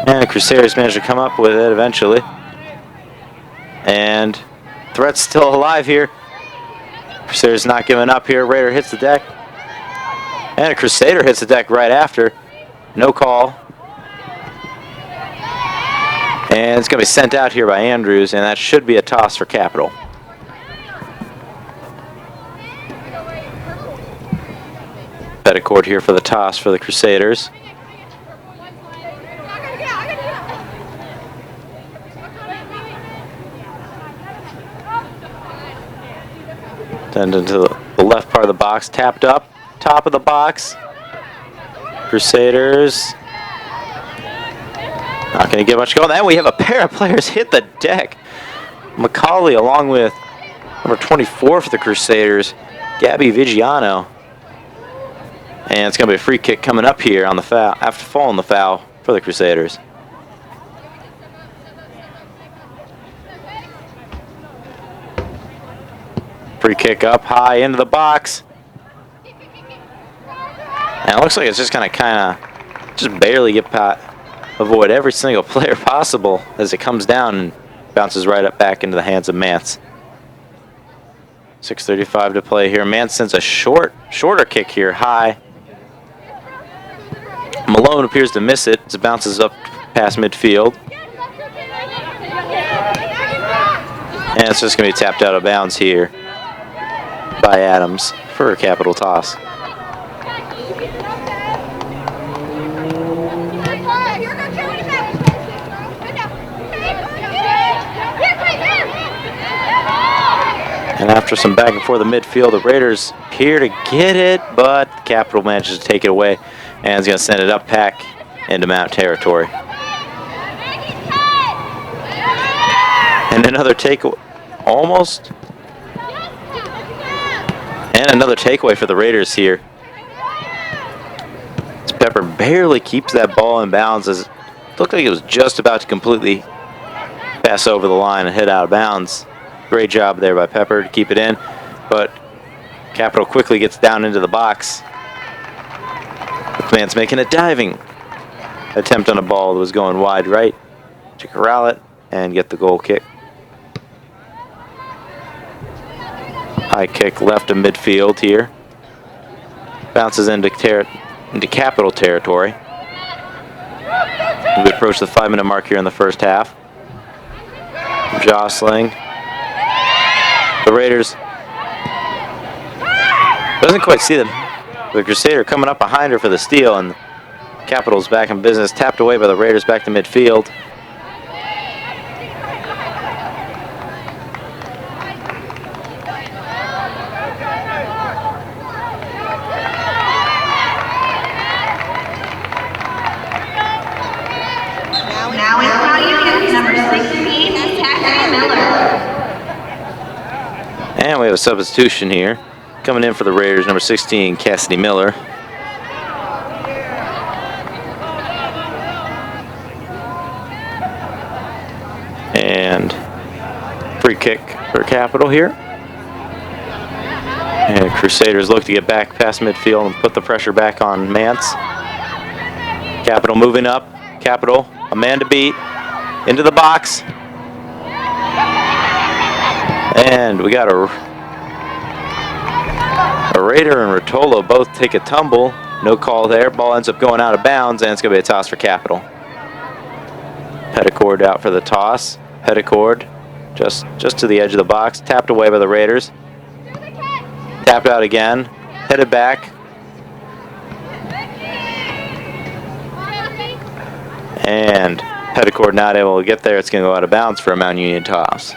And the Crusaders managed to come up with it eventually. And threat's still alive here. Crusaders not giving up here. Raider hits the deck. And a Crusader hits the deck right after. No call. And it's going to be sent out here by Andrews, and that should be a toss for Capital. Petticourt here for the toss for the Crusaders. Send into the left part of the box, tapped up, top of the box. Crusaders not going to get much going. Then we have a pair of players hit the deck. McCauley along with number 24 for the Crusaders, Gabby Vigiano. And it's going to be a free kick coming up here on the foul, after falling the foul for the Crusaders. Free kick up high into the box. And it looks like it's just going to just barely avoid every single player possible as it comes down and bounces right up back into the hands of Mance. 6:35 to play here. Mance sends a shorter kick here, high. Malone appears to miss it as it bounces up past midfield. And it's just going to be tapped out of bounds here by Adams for a Capital toss. And after some back and forth the midfield, the Raiders appear to get it, but Capital manages to take it away and is going to send it up back into Mount territory. And And another takeaway. Almost. And another takeaway for the Raiders here. Pepper barely keeps that ball in bounds as it looked like it was just about to completely pass over the line and hit out of bounds. Great job there by Pepper to keep it in, but Capital quickly gets down into the box. The man's making a diving attempt on a ball that was going wide right to corral it and get the goal kick. High kick left of midfield here. Bounces into Capital territory. We approach the 5-minute mark here in the first half. Jostling. The Raiders doesn't quite see the Crusader coming up behind her for the steal, and Capital's back in business. Tapped away by the Raiders back to midfield. Now it's Mount Union's number 16, Cassidy Miller. And we have a substitution here. Coming in for the Raiders, number 16, Cassidy Miller. And free kick for Capital here. And Crusaders look to get back past midfield and put the pressure back on Mance. Capital moving up. Capital, a man to beat. Into the box. And we got a Raider and Rotolo both take a tumble. No call there. Ball ends up going out of bounds, and it's going to be a toss for Capital. Petticord out for the toss. Petticord just to the edge of the box. Tapped away by the Raiders. Tapped out again. Headed back. And Petticord not able to get there. It's going to go out of bounds for a Mount Union toss.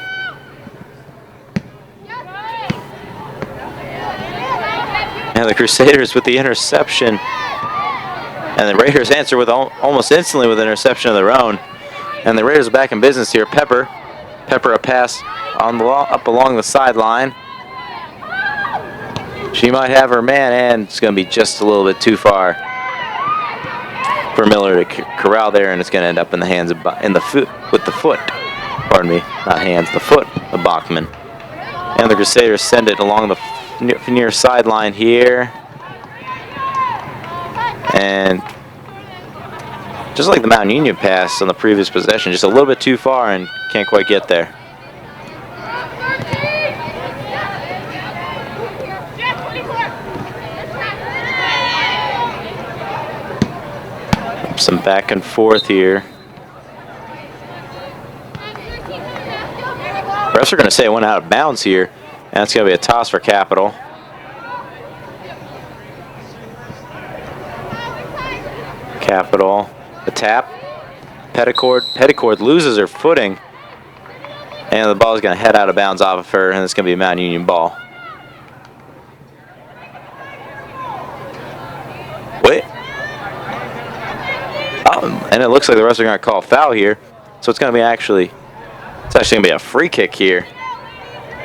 And the Crusaders with the interception. And the Raiders answer with almost instantly with an interception of their own. And the Raiders are back in business here. Pepper a pass on the up along the sideline. She might have her man, and it's going to be just a little bit too far for Miller to corral there, and it's going to end up in the hands of with the foot. Pardon me, not hands, the foot of Bachman. And the Crusaders send it along the near sideline here, and just like the Mount Union pass on the previous possession, just a little bit too far and can't quite get there. Some back and forth here. Refs are going to say it went out of bounds here, and it's going to be a toss for Capital. Capital, a tap. Petticord loses her footing, and the ball is going to head out of bounds off of her, and it's going to be a Mount Union ball. Wait. Oh, and it looks like the refs are going to call a foul here, so it's going to be actually going to be a free kick here.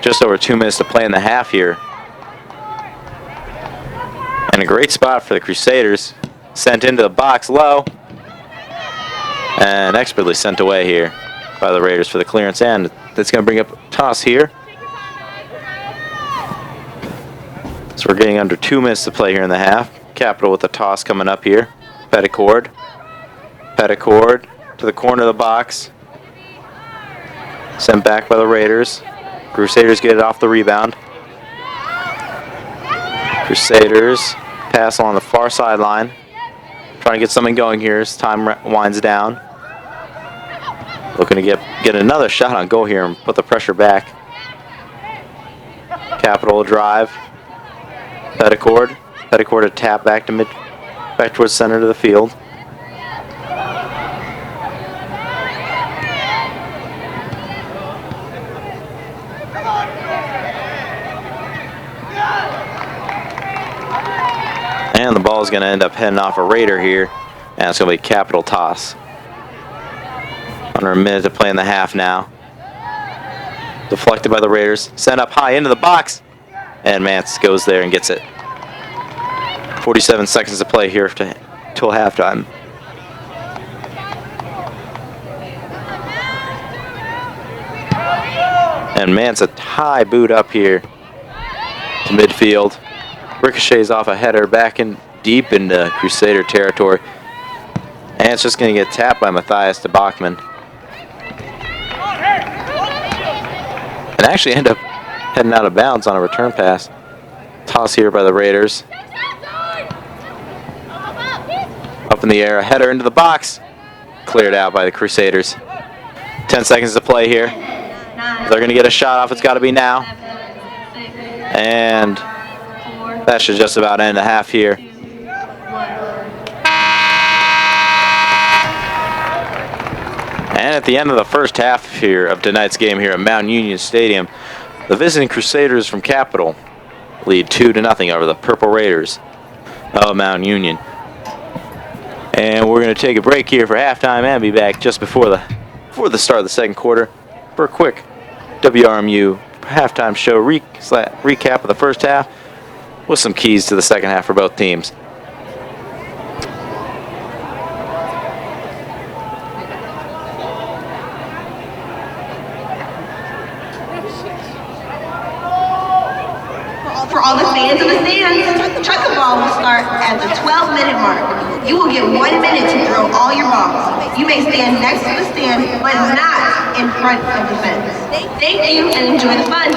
Just over 2 minutes to play in the half here. And a great spot for the Crusaders. Sent into the box low. And expertly sent away here by the Raiders for the clearance. And that's going to bring up a toss here. So we're getting under 2 minutes to play here in the half. Capital with the toss coming up here. Petticord to the corner of the box. Sent back by the Raiders. Crusaders get it off the rebound. Crusaders pass along the far sideline. Trying to get something going here as time winds down. Looking to get another shot on goal here and put the pressure back. Capital drive. Petticord a tap back towards center of the field. And the ball is going to end up heading off a Raider here. And it's going to be a Capital toss. Under a minute to play in the half now. Deflected by the Raiders. Sent up high into the box. And Mance goes there and gets it. 47 seconds to play here till halftime. And Mance a high boot up here to midfield. Ricochets off a header back in deep into Crusader territory. And it's just going to get tapped by Matthias to Bachman. And actually end up heading out of bounds on a return pass. Toss here by the Raiders. Up in the air, a header into the box. Cleared out by the Crusaders. 10 seconds to play here. They're going to get a shot off. It's got to be now. And that should just about end the half here. And at the end of the first half here of tonight's game here at Mount Union Stadium, the visiting Crusaders from Capital lead 2-0 over the Purple Raiders of Mount Union. And we're going to take a break here for halftime and be back just before the start of the second quarter for a quick WRMU halftime show recap of the first half with some keys to the second half for both teams. For all the fans in the stands, chuck a ball will start at the 12-minute mark. You will get 1 minute to throw all your balls. You may stand next to the stand, but not in front of the fence. Thank you and enjoy the fun.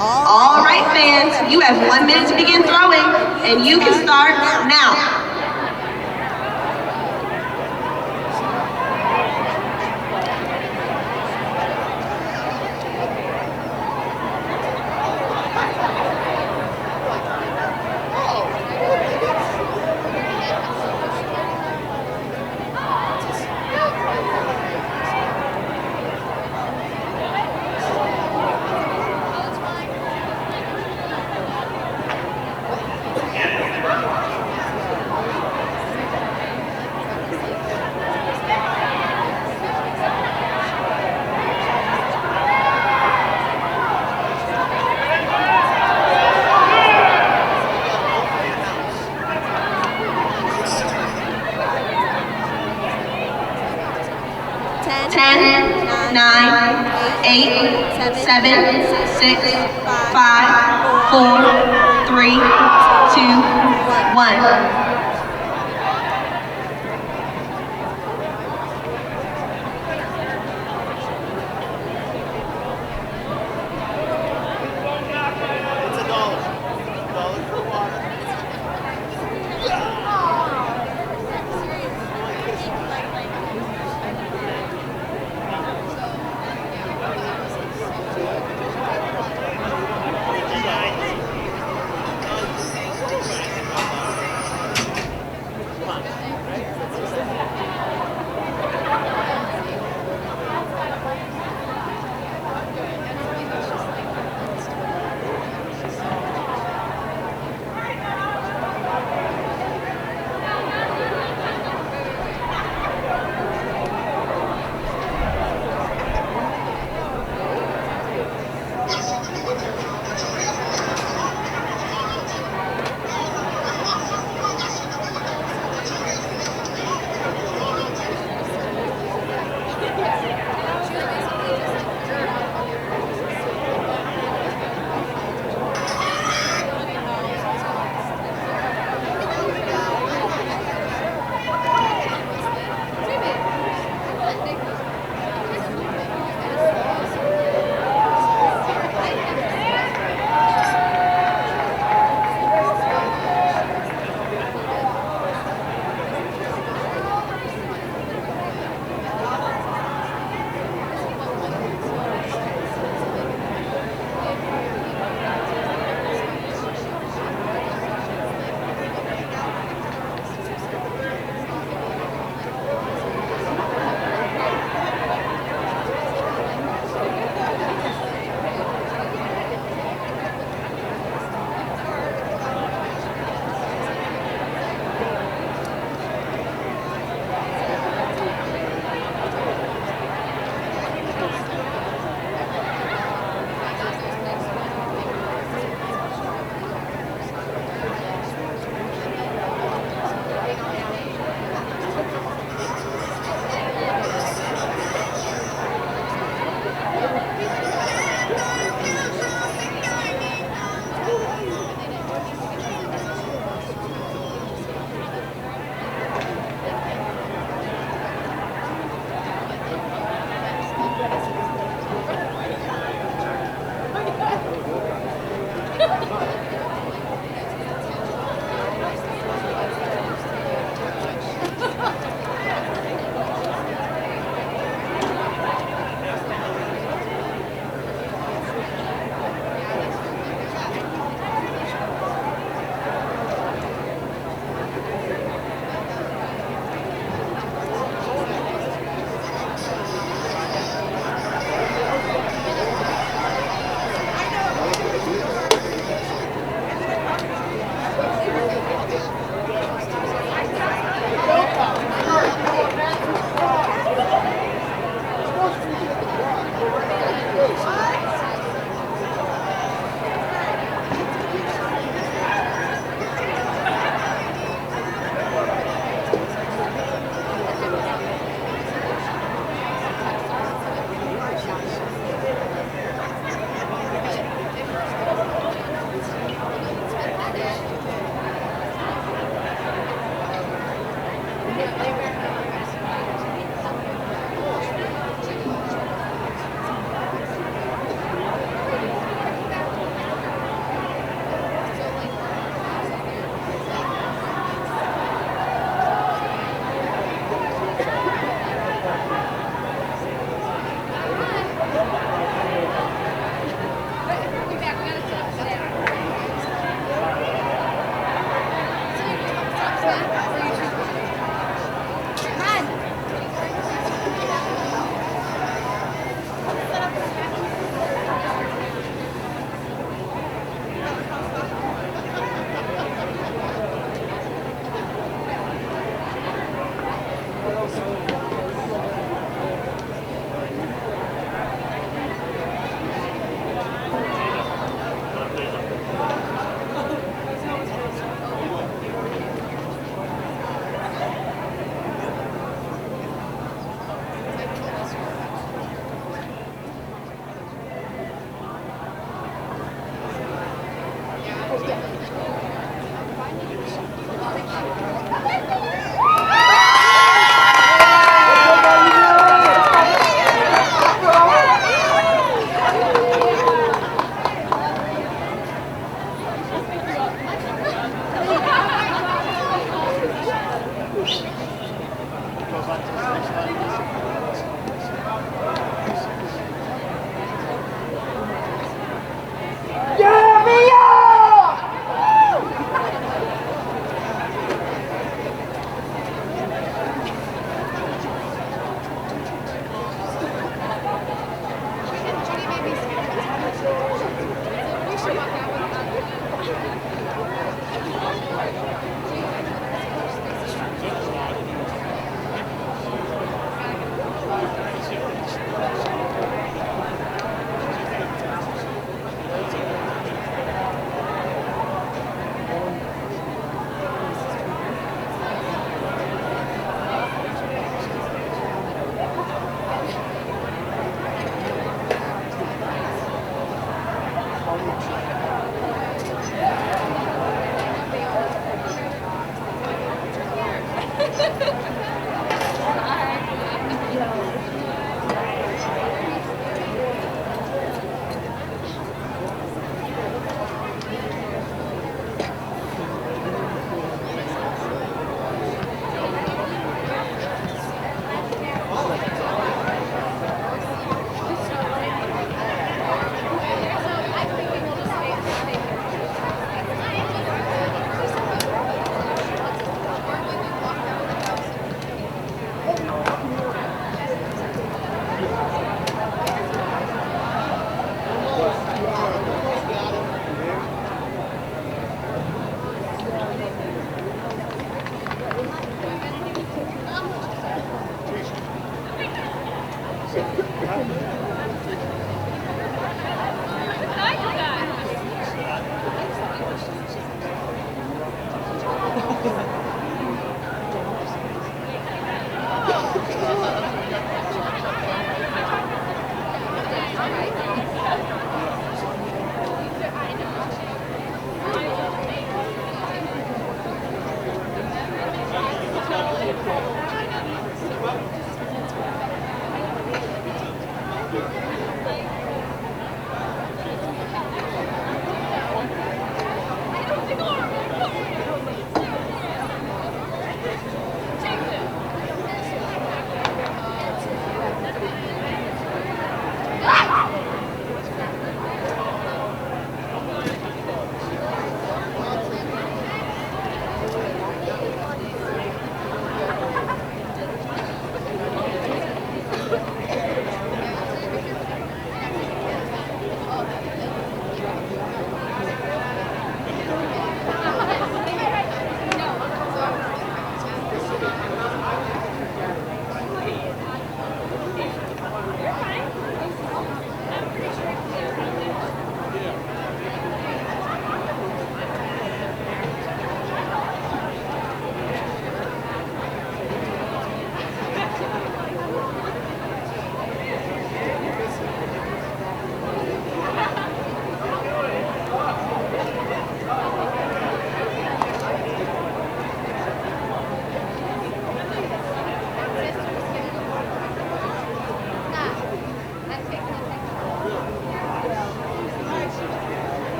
All right, fans, you have 1 minute to begin throwing, and you can start now. 10, 9, 8, 7, 6, 5, 4, 3, 2, 1.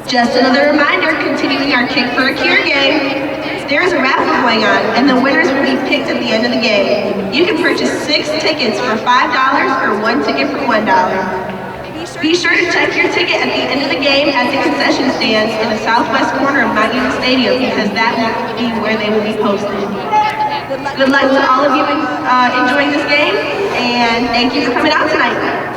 Just another reminder, continuing our Kick for a Cure game. There is a raffle going on, and the winners will be picked at the end of the game. You can purchase 6 tickets for $5 or 1 ticket for $1. Be sure to check your ticket at the end of the game at the concession stands in the southwest corner of Mount Union Stadium, because that will be where they will be posted. Good luck to all of you enjoying this game, and thank you for coming out tonight.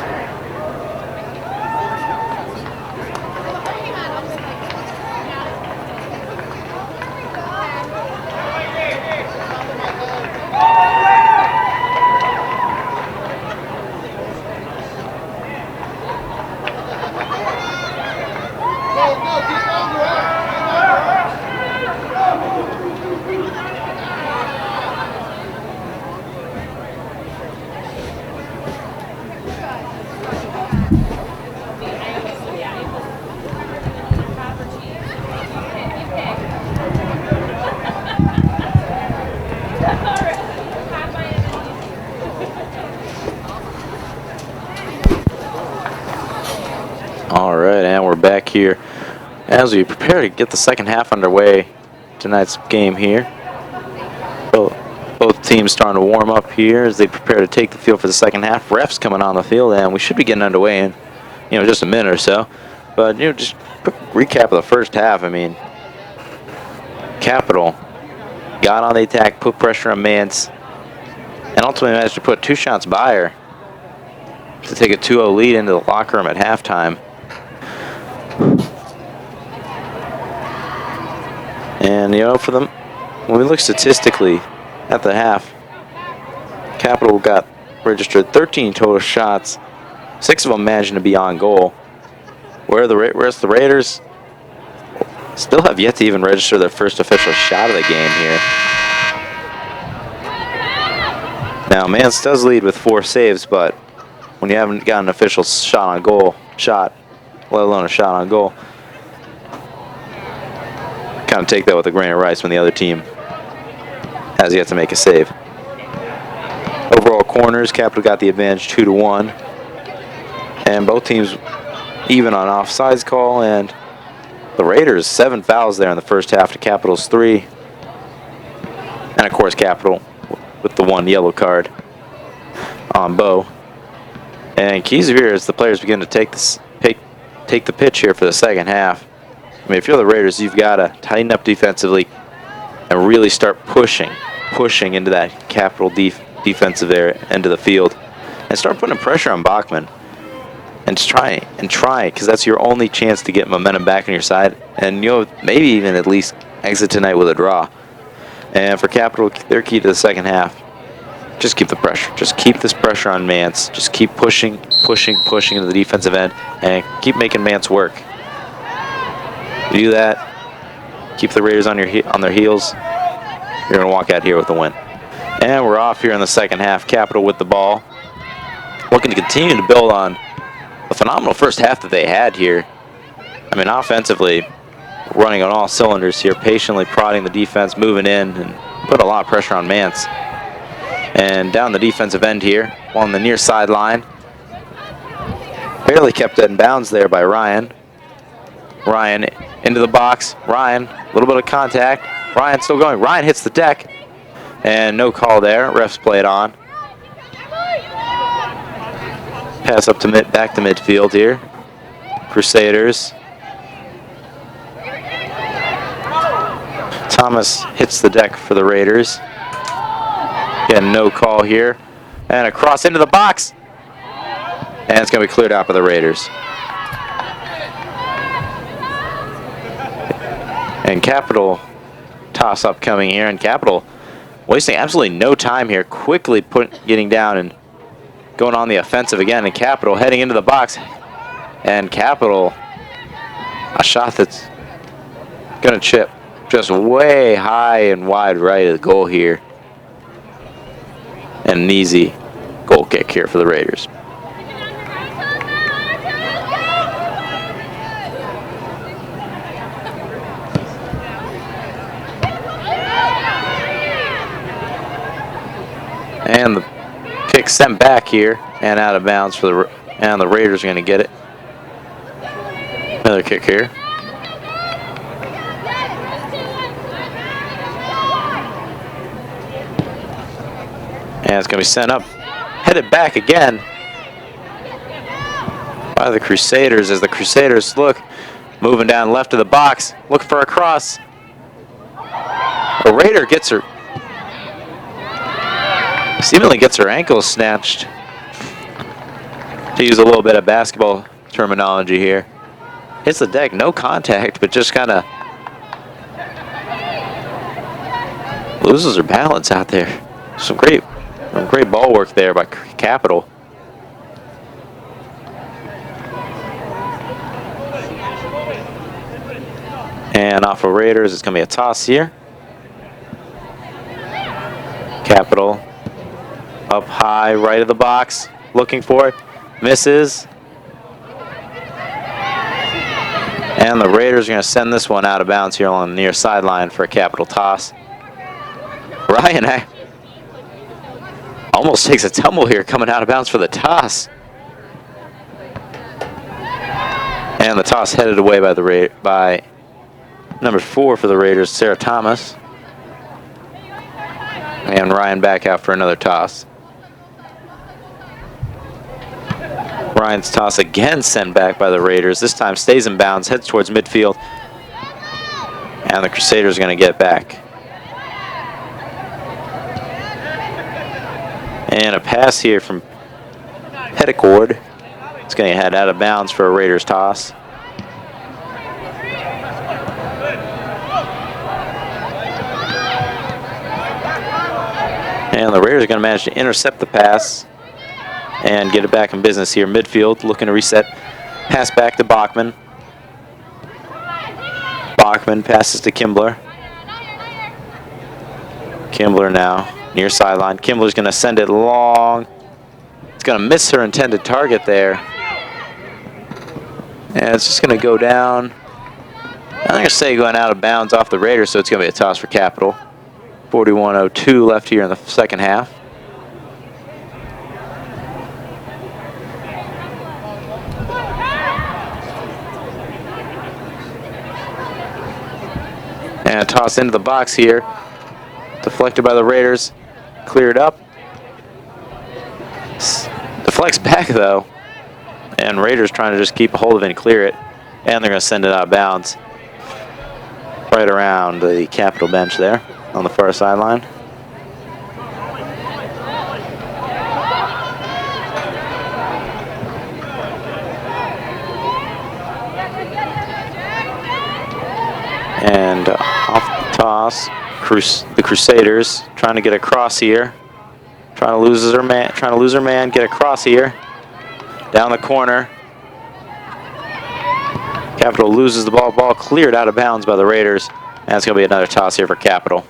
All right, and we're back here as we prepare to get the second half underway. Tonight's game here. Both teams starting to warm up here as they prepare to take the field for the second half. Refs coming on the field, and we should be getting underway in, just a minute or so. But just quick recap of the first half. I mean, Capital got on the attack, put pressure on Mance, and ultimately managed to put 2 shots by her to take a 2-0 lead into the locker room at halftime. And for them, when we look statistically at the half, Capital got registered 13 total shots, 6 of them managing to be on goal, whereas the Raiders still have yet to even register their first official shot of the game here. Now, Mance does lead with 4 saves, but when you haven't got an official shot, let alone a shot on goal, kind of take that with a grain of rice when the other team has yet to make a save. Overall corners, Capital got the advantage 2-1, and both teams even on offsides call, and the Raiders 7 fouls there in the first half to Capital's 3, and of course Capital with the 1 yellow card on Bo. And keys here as the players begin to take the pitch here for the second half. I mean, if you're the Raiders, you've got to tighten up defensively and really start pushing pushing into that Capital defensive area, end of the field, and start putting pressure on Bachman. And just try, because that's your only chance to get momentum back on your side, and maybe even at least exit tonight with a draw. And for Capital, their key to the second half, just keep the pressure. Just keep this pressure on Mance. Just keep pushing into the defensive end, and keep making Mance work. You do that, keep the Raiders on their heels, you're gonna walk out here with a win. And we're off here in the second half. Capital with the ball, looking to continue to build on the phenomenal first half that they had here. I mean, offensively, running on all cylinders here, patiently prodding the defense, moving in, and put a lot of pressure on Mance. And down the defensive end here, on the near sideline, barely kept in bounds there by Ryan. Ryan into the box. Ryan, a little bit of contact. Ryan still going. Ryan hits the deck, and no call there. Refs play it on. Pass up to back to midfield here. Crusaders. Thomas hits the deck for the Raiders. Again, no call here. And a cross into the box. And it's going to be cleared out by the Raiders. And Capital toss up coming here. And Capital wasting absolutely no time here. Quickly getting down and going on the offensive again, and Capital heading into the box. And Capital, a shot that's going to chip just way high and wide right of the goal here. And an easy goal kick here for the Raiders. And the kick sent back here and out of bounds for and the Raiders are going to get it. Another kick here. And it's going to be sent up, headed back again by the Crusaders as the Crusaders look, moving down left of the box, looking for a cross. A Raider gets her. Seemingly gets her ankle snatched, to use a little bit of basketball terminology here. Hits the deck, no contact, but just kind of loses her balance out there. Some great ball work there by Capital. And off of Raiders, it's going to be a toss here. Capital up high, right of the box, looking for it, misses. And the Raiders are going to send this one out of bounds here on the near sideline for a Capital toss. Ryan almost takes a tumble here coming out of bounds for the toss. And the toss headed away by number 4 for the Raiders, Sarah Thomas. And Ryan back out for another toss. Ryan's toss again sent back by the Raiders. This time stays in bounds, heads towards midfield. And the Crusaders are going to get back. And a pass here from Petticord. It's going to head out of bounds for a Raiders toss. And the Raiders are going to manage to intercept the pass and get it back in business here. Midfield looking to reset. Pass back to Bachman. Bachman passes to Kimbler. Kimbler now near sideline. Kimbler's going to send it long. It's going to miss her intended target there. And it's just going to go down. I'm going to say going out of bounds off the Raiders, so it's going to be a toss for Capital. 41:02 left here in the second half. And a toss into the box here. Deflected by the Raiders. Cleared up. Deflects back though. And Raiders trying to just keep a hold of it and clear it. And they're going to send it out of bounds. Right around the Capital bench there on the far sideline. The Crusaders trying to get across here. Trying to lose her man, get across here. Down the corner. Capital loses the ball. Ball cleared out of bounds by the Raiders. And it's going to be another toss here for Capital.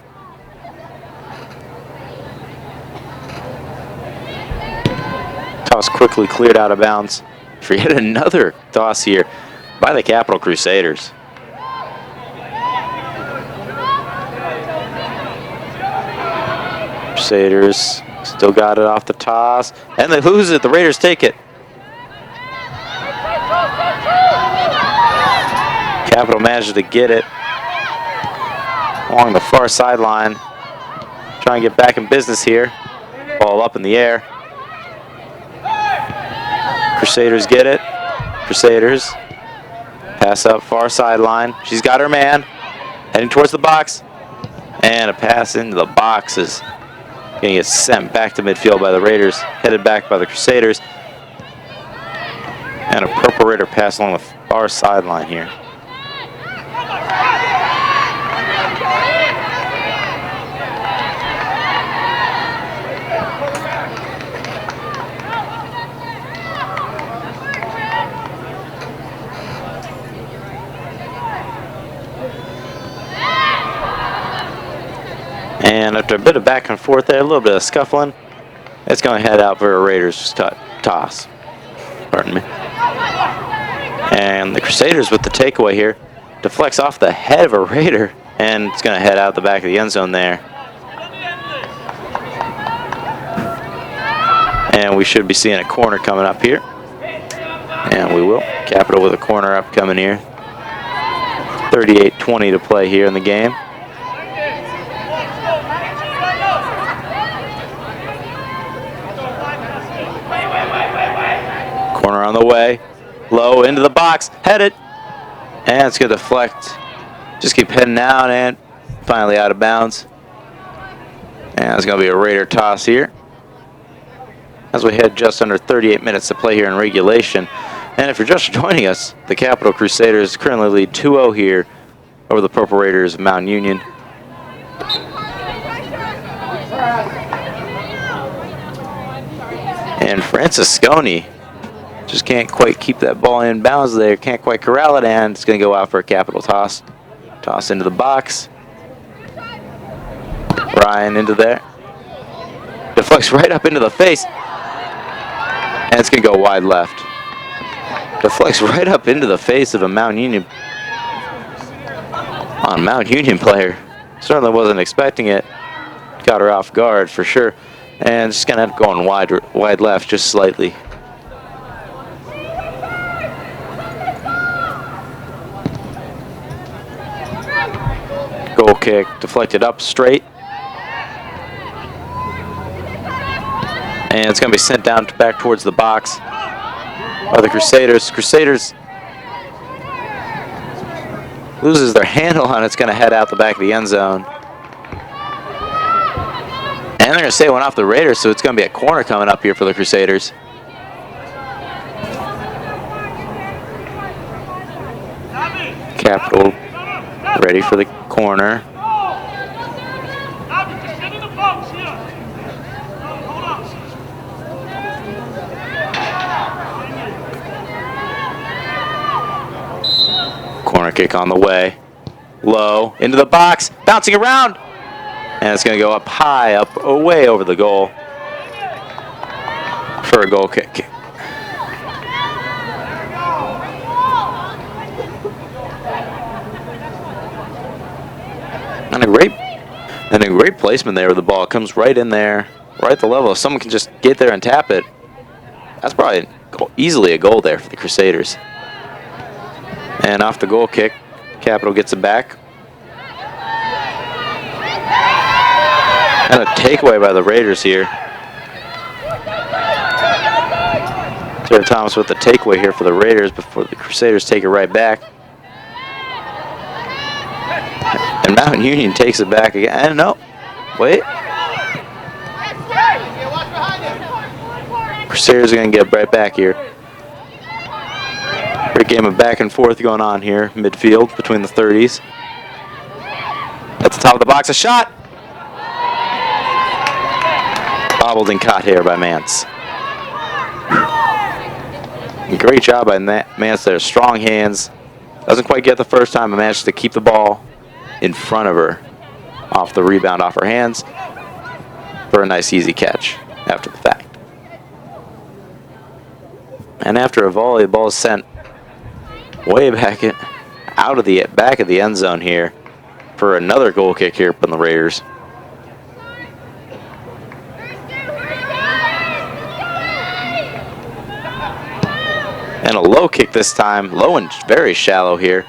Toss quickly cleared out of bounds for yet another toss here by the Capital Crusaders. Crusaders still got it off the toss, and they lose it. The Raiders take it. Capital manages to get it along the far sideline. Trying to get back in business here. Ball up in the air. Crusaders get it. Crusaders pass up far sideline. She's got her man heading towards the box, and a pass into the box is going to get sent back to midfield by the Raiders, headed back by the Crusaders, and a Purple Raider pass along the far sideline here. And after a bit of back and forth there, a little bit of scuffling, it's going to head out for a Raiders toss. Pardon me. And the Crusaders with the takeaway here. Deflects off the head of a Raider, and it's going to head out the back of the end zone there. And we should be seeing a corner coming up here. And we will. Capital with a corner up coming here. 38-20 to play here in the game. Corner on the way. Low into the box. Headed. And it's going to deflect. Just keep heading down and finally out of bounds. And it's going to be a Raider toss here. As we head just under 38 minutes to play here in regulation. And if you're just joining us, the Capital Crusaders currently lead 2-0 here over the Purple Raiders of Mount Union. And Francisconi just can't quite keep that ball in bounds there. Can't quite corral it, and it's going to go out for a Capital toss. Toss into the box. Ryan into there. Deflects right up into the face. And it's going to go wide left. Deflects right up into the face of a Mount Union player. Certainly wasn't expecting it. Got her off guard for sure. And just going to end up going wide left just slightly. Goal kick deflected up straight. And it's going to be sent down back towards the box by the Crusaders. Crusaders loses their handle on it. It's going to head out the back of the end zone. And they're going to say it went off the Raiders, so it's going to be a corner coming up here for the Crusaders. Capital ready for the corner. Corner kick on the way. Low, into the box, bouncing around. And it's going to go up high, up way over the goal for a goal kick. And a great placement there with the ball. Comes right in there, right at the level. If someone can just get there and tap it, that's probably easily a goal there for the Crusaders. And off the goal kick, Capital gets it back. And a takeaway by the Raiders here. Jared Thomas with the takeaway here for the Raiders before the Crusaders take it right back. And Mount Union takes it back again. And no, wait. Crusaders are going to get right back here. Great game of back and forth going on here, midfield between the 30s. At the top of the box, a shot. Bobbled and caught here by Mance. Great job by Mance there. Strong hands. Doesn't quite get the first time, but manages to keep the ball in front of her. Off the rebound, off her hands. For a nice, easy catch after the fact. And after a volley, the ball is sent way back out of the back of the end zone here for another goal kick here from the Raiders. And a low kick this time, low and very shallow here.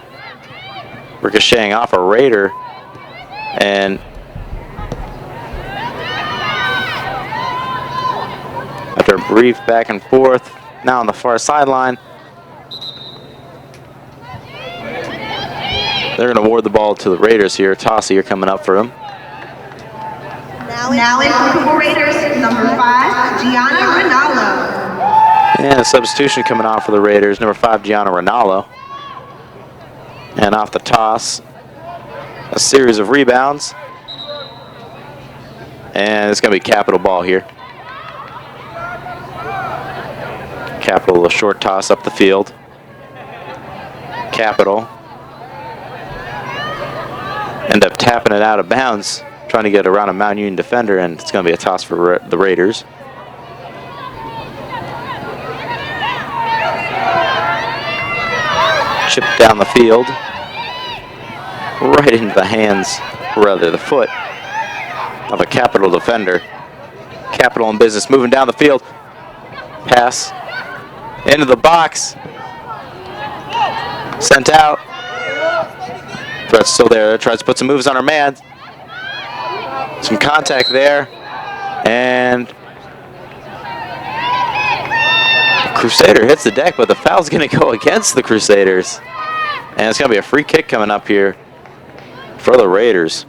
Ricocheting off a Raider. And after a brief back and forth, now on the far sideline, they're going to award the ball to the Raiders here. Toss here coming up for them. Now in for the Raiders, number 5, Gianna Ronaldo. And a substitution coming off for the Raiders, number 5, Gianna Ronaldo. And off the toss, a series of rebounds. And it's going to be Capital ball here. Capital, a short toss up the field. Capital end up tapping it out of bounds, trying to get around a Mount Union defender, and it's going to be a toss for the Raiders. Chipped down the field, right into the hands, or rather the foot, of a Capital defender. Capital in business, moving down the field. Pass into the box. Sent out. Threat's still there. Tries to put some moves on her man. Some contact there. And Crusader hits the deck, but the foul's going to go against the Crusaders. And it's going to be a free kick coming up here for the Raiders.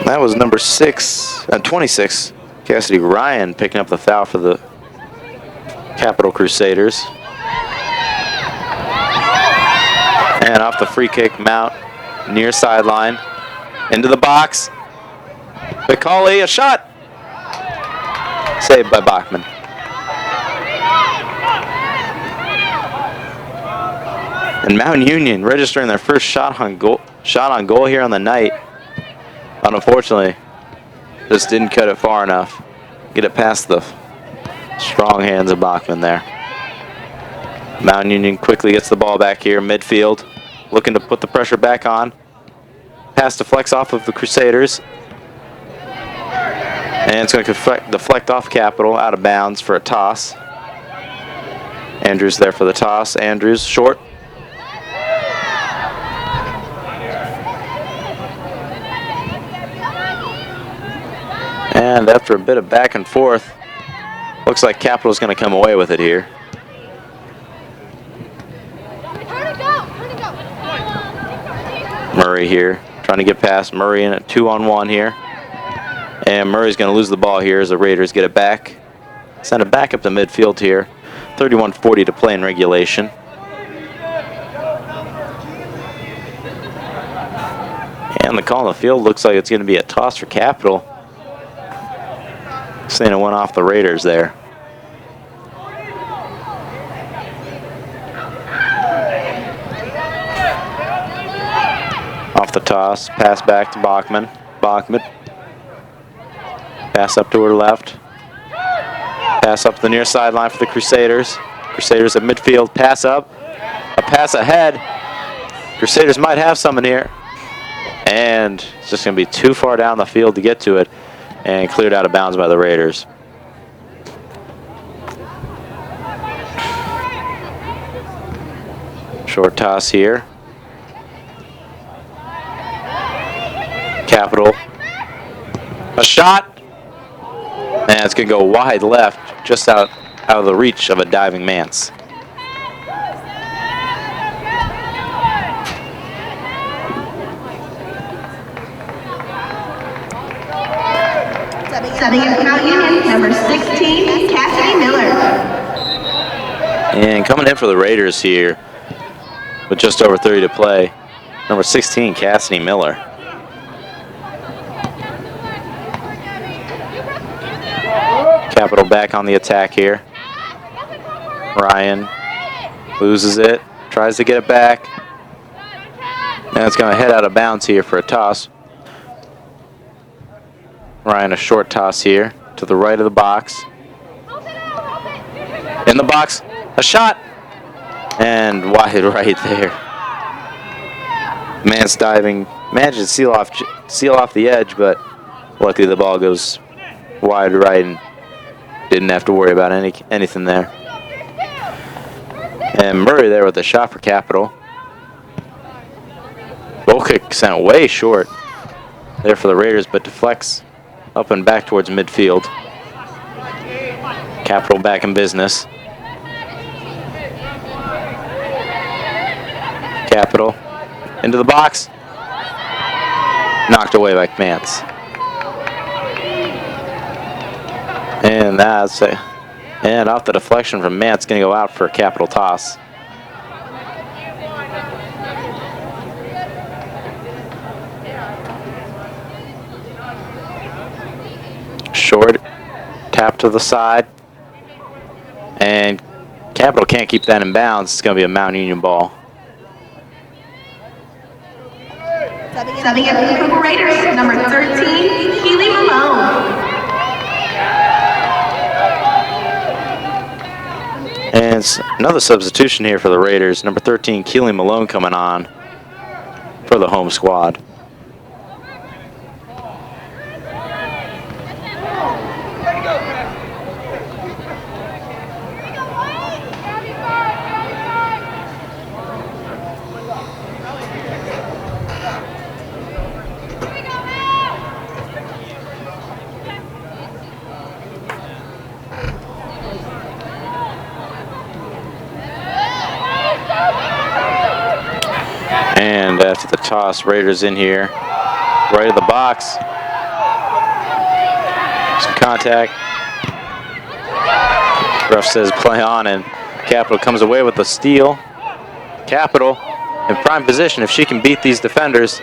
That was number 26, Cassidy Ryan, picking up the foul for the Capital Crusaders. And off the free kick, Mount near sideline, into the box. McCauley, a shot. Saved by Bachman. And Mount Union registering their first shot on goal here on the night. Unfortunately, just didn't cut it far enough. Get it past the strong hands of Bachman there. Mount Union quickly gets the ball back here, midfield, looking to put the pressure back on. Pass deflects off of the Crusaders. And it's going to deflect off Capital, out of bounds for a toss. Andrews there for the toss. Andrews short. And after a bit of back and forth, looks like Capital's going to come away with it here. Murray here, trying to get past Murray in a 2-on-1 here. And Murray's going to lose the ball here as the Raiders get it back. Send it back up to midfield here. 31:40 to play in regulation. And the call on the field looks like it's going to be a toss for Capital. Saying it went off the Raiders there. Off the toss, pass back to Bachman. Bachman. Pass up to her left. Pass up the near sideline for the Crusaders. Crusaders at midfield, pass up. A pass ahead. Crusaders might have someone here. And it's just going to be too far down the field to get to it. And cleared out of bounds by the Raiders. Short toss here. Capital. A shot. And it's going to go wide left, just out of the reach of a diving Mance. Subbing in for Mount Union, number 16, Cassidy Miller. And coming in for the Raiders here with just over 30 to play, Number 16, Cassidy Miller. Capital back on the attack here. Ryan loses it, tries to get it back. And it's going to head out of bounds here for a toss. Ryan, a short toss here to the right of the box. In the box, a shot, and wide right there. Mance diving, managed to seal off the edge, but luckily the ball goes wide right and didn't have to worry about anything there. And Murray there with a shot for Capital. Goal kick sent way short there for the Raiders, but deflects up and back towards midfield. Capital back in business. Capital into the box. Knocked away by Mance. And that's it. And off the deflection from Mance, going to go out for a Capital toss. Short, tap to the side. And Capital can't keep that in bounds. It's going to be a Mount Union ball. Subbing in for the Purple Raiders, number 13, Keely Malone. And another substitution here for the Raiders. Number 13, Keely Malone coming on for the home squad. And after the toss, Raiders in here, right of the box. Some contact. Ref says play on, and Capital comes away with the steal. Capital in prime position if she can beat these defenders.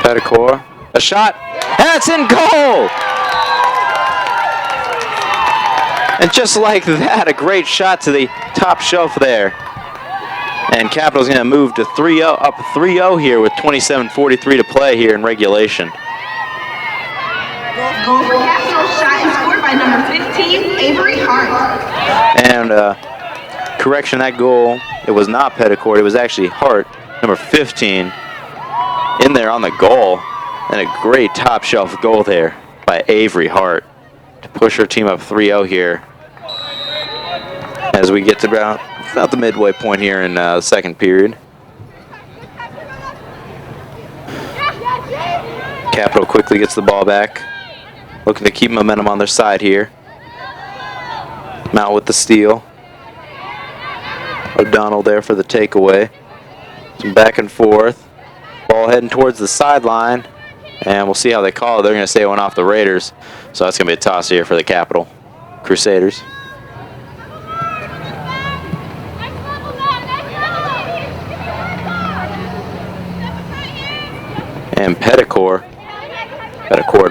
Petticore, a shot, and it's in goal! And just like that, a great shot to the top shelf there. And Capital's going to move to 3-0, up 3-0 here with 27:43 to play here in regulation. Goal for Capital, shot and scored by number 15, Avery Hart. And correction, that goal, it was not Petticourt, it was actually Hart, number 15, in there on the goal. And a great top shelf goal there by Avery Hart to push her team up 3-0 here as we get to about the midway point here in the second period. Capital quickly gets the ball back, looking to keep momentum on their side here. Mount with the steal. O'Donnell there for the takeaway. Some back and forth. Ball heading towards the sideline, and we'll see how they call it. They're going to say it went off the Raiders, so that's going to be a toss here for the Capital Crusaders. And Petticourt,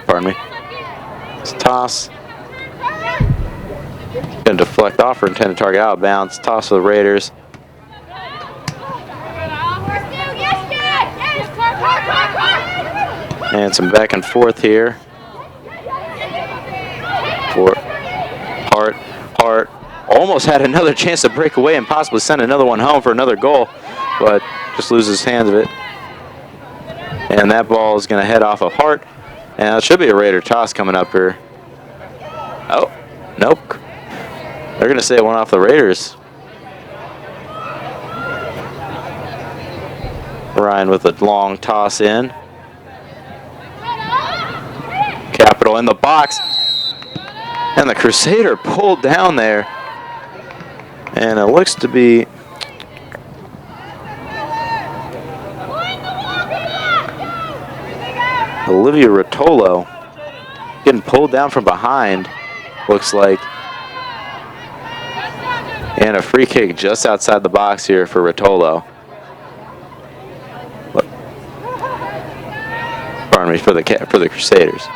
pardon me. It's a toss. Going to deflect off for intended target out of bounds. Toss for the Raiders. And some back and forth here. For Hart. Hart almost had another chance to break away and possibly send another one home for another goal, but just loses hands of it. And that ball is going to head off of Hart. And it should be a Raider toss coming up here. Oh, nope. They're going to say it went off the Raiders. Ryan with a long toss in. Capital in the box. And the Crusader pulled down there. And it looks to be... Olivia Rotolo getting pulled down from behind, looks like. And a free kick just outside the box here for Rotolo. Pardon me, for the Crusaders.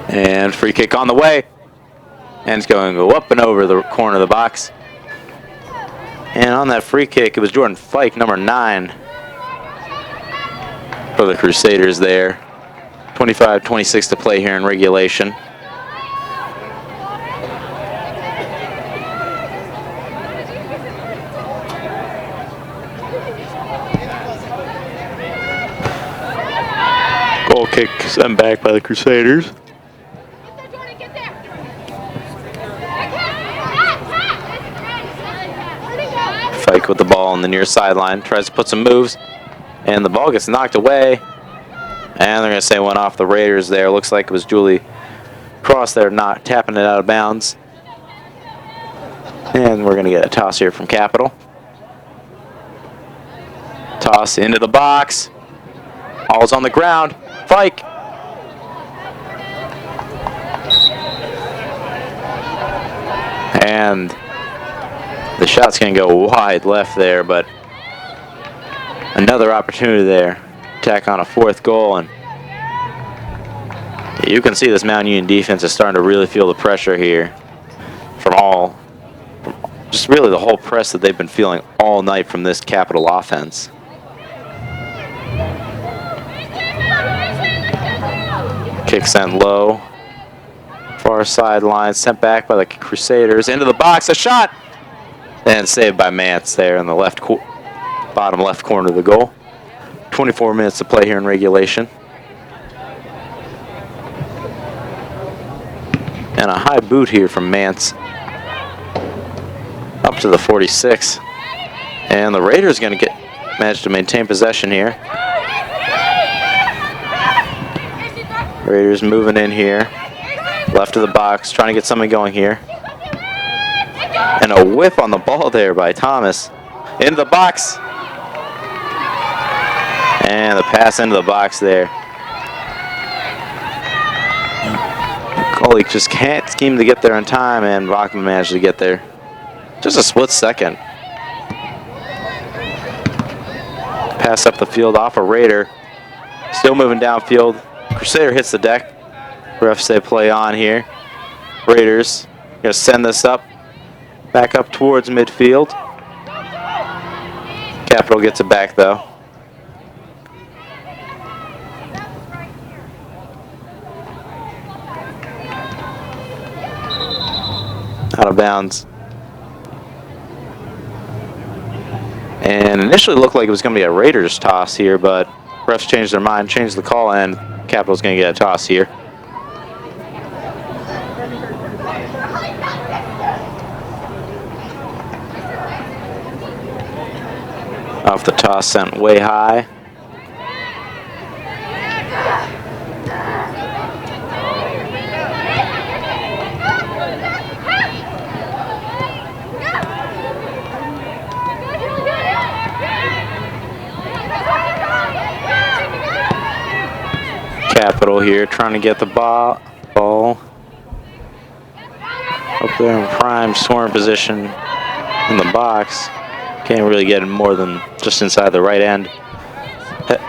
And free kick on the way. And it's going to go up and over the corner of the box. And on that free kick, it was Jordan Fike, number 9, for the Crusaders there. 25-26 to play here in regulation. Goal kick sent back by the Crusaders. Fike with the ball on the near sideline, tries to put some moves, and the ball gets knocked away. And they're going to say one off the Raiders there. Looks like it was Julie Cross there not tapping it out of bounds. And we're going to get a toss here from Capital. Toss into the box. All's on the ground. Fike. And the shot's going to go wide left there, but another opportunity there. Tack on a 4th goal, and you can see this Mount Union defense is starting to really feel the pressure here from just really the whole press that they've been feeling all night from this Capital offense. Kick sent low. Far sideline, sent back by the Crusaders. Into the box, a shot! And saved by Mance there in the bottom left corner of the goal. 24 minutes to play here in regulation. And a high boot here from Mance. Up to the 46. And the Raiders going to manage to maintain possession here. Raiders moving in here. Left of the box, trying to get something going here. And a whip on the ball there by Thomas. Into the box. And the pass into the box there. Goalie just can't scheme to get there in time, and Bachman managed to get there. Just a split second. Pass up the field off a Raider. Still moving downfield. Crusader hits the deck. Refs say play on here. Raiders going to send this up. Back up towards midfield. Capital gets it back though. Out of bounds. And initially looked like it was going to be a Raiders toss here, but refs changed their mind, changed the call, and Capital's going to get a toss here. Off the toss, sent way high. Capital here trying to get the ball up there in prime scoring position in the box. Can't really get it more than just inside the right end.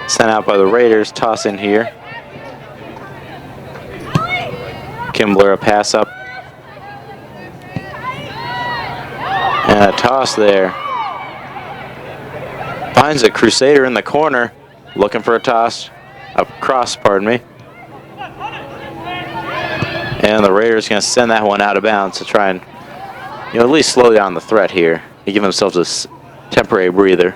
Sent out by the Raiders. Toss in here. Kimbler a pass up. And a toss there. Finds a Crusader in the corner. Looking for a toss. A cross, pardon me. And the Raiders going to send that one out of bounds to try and, at least slow down the threat here. They give themselves a temporary breather.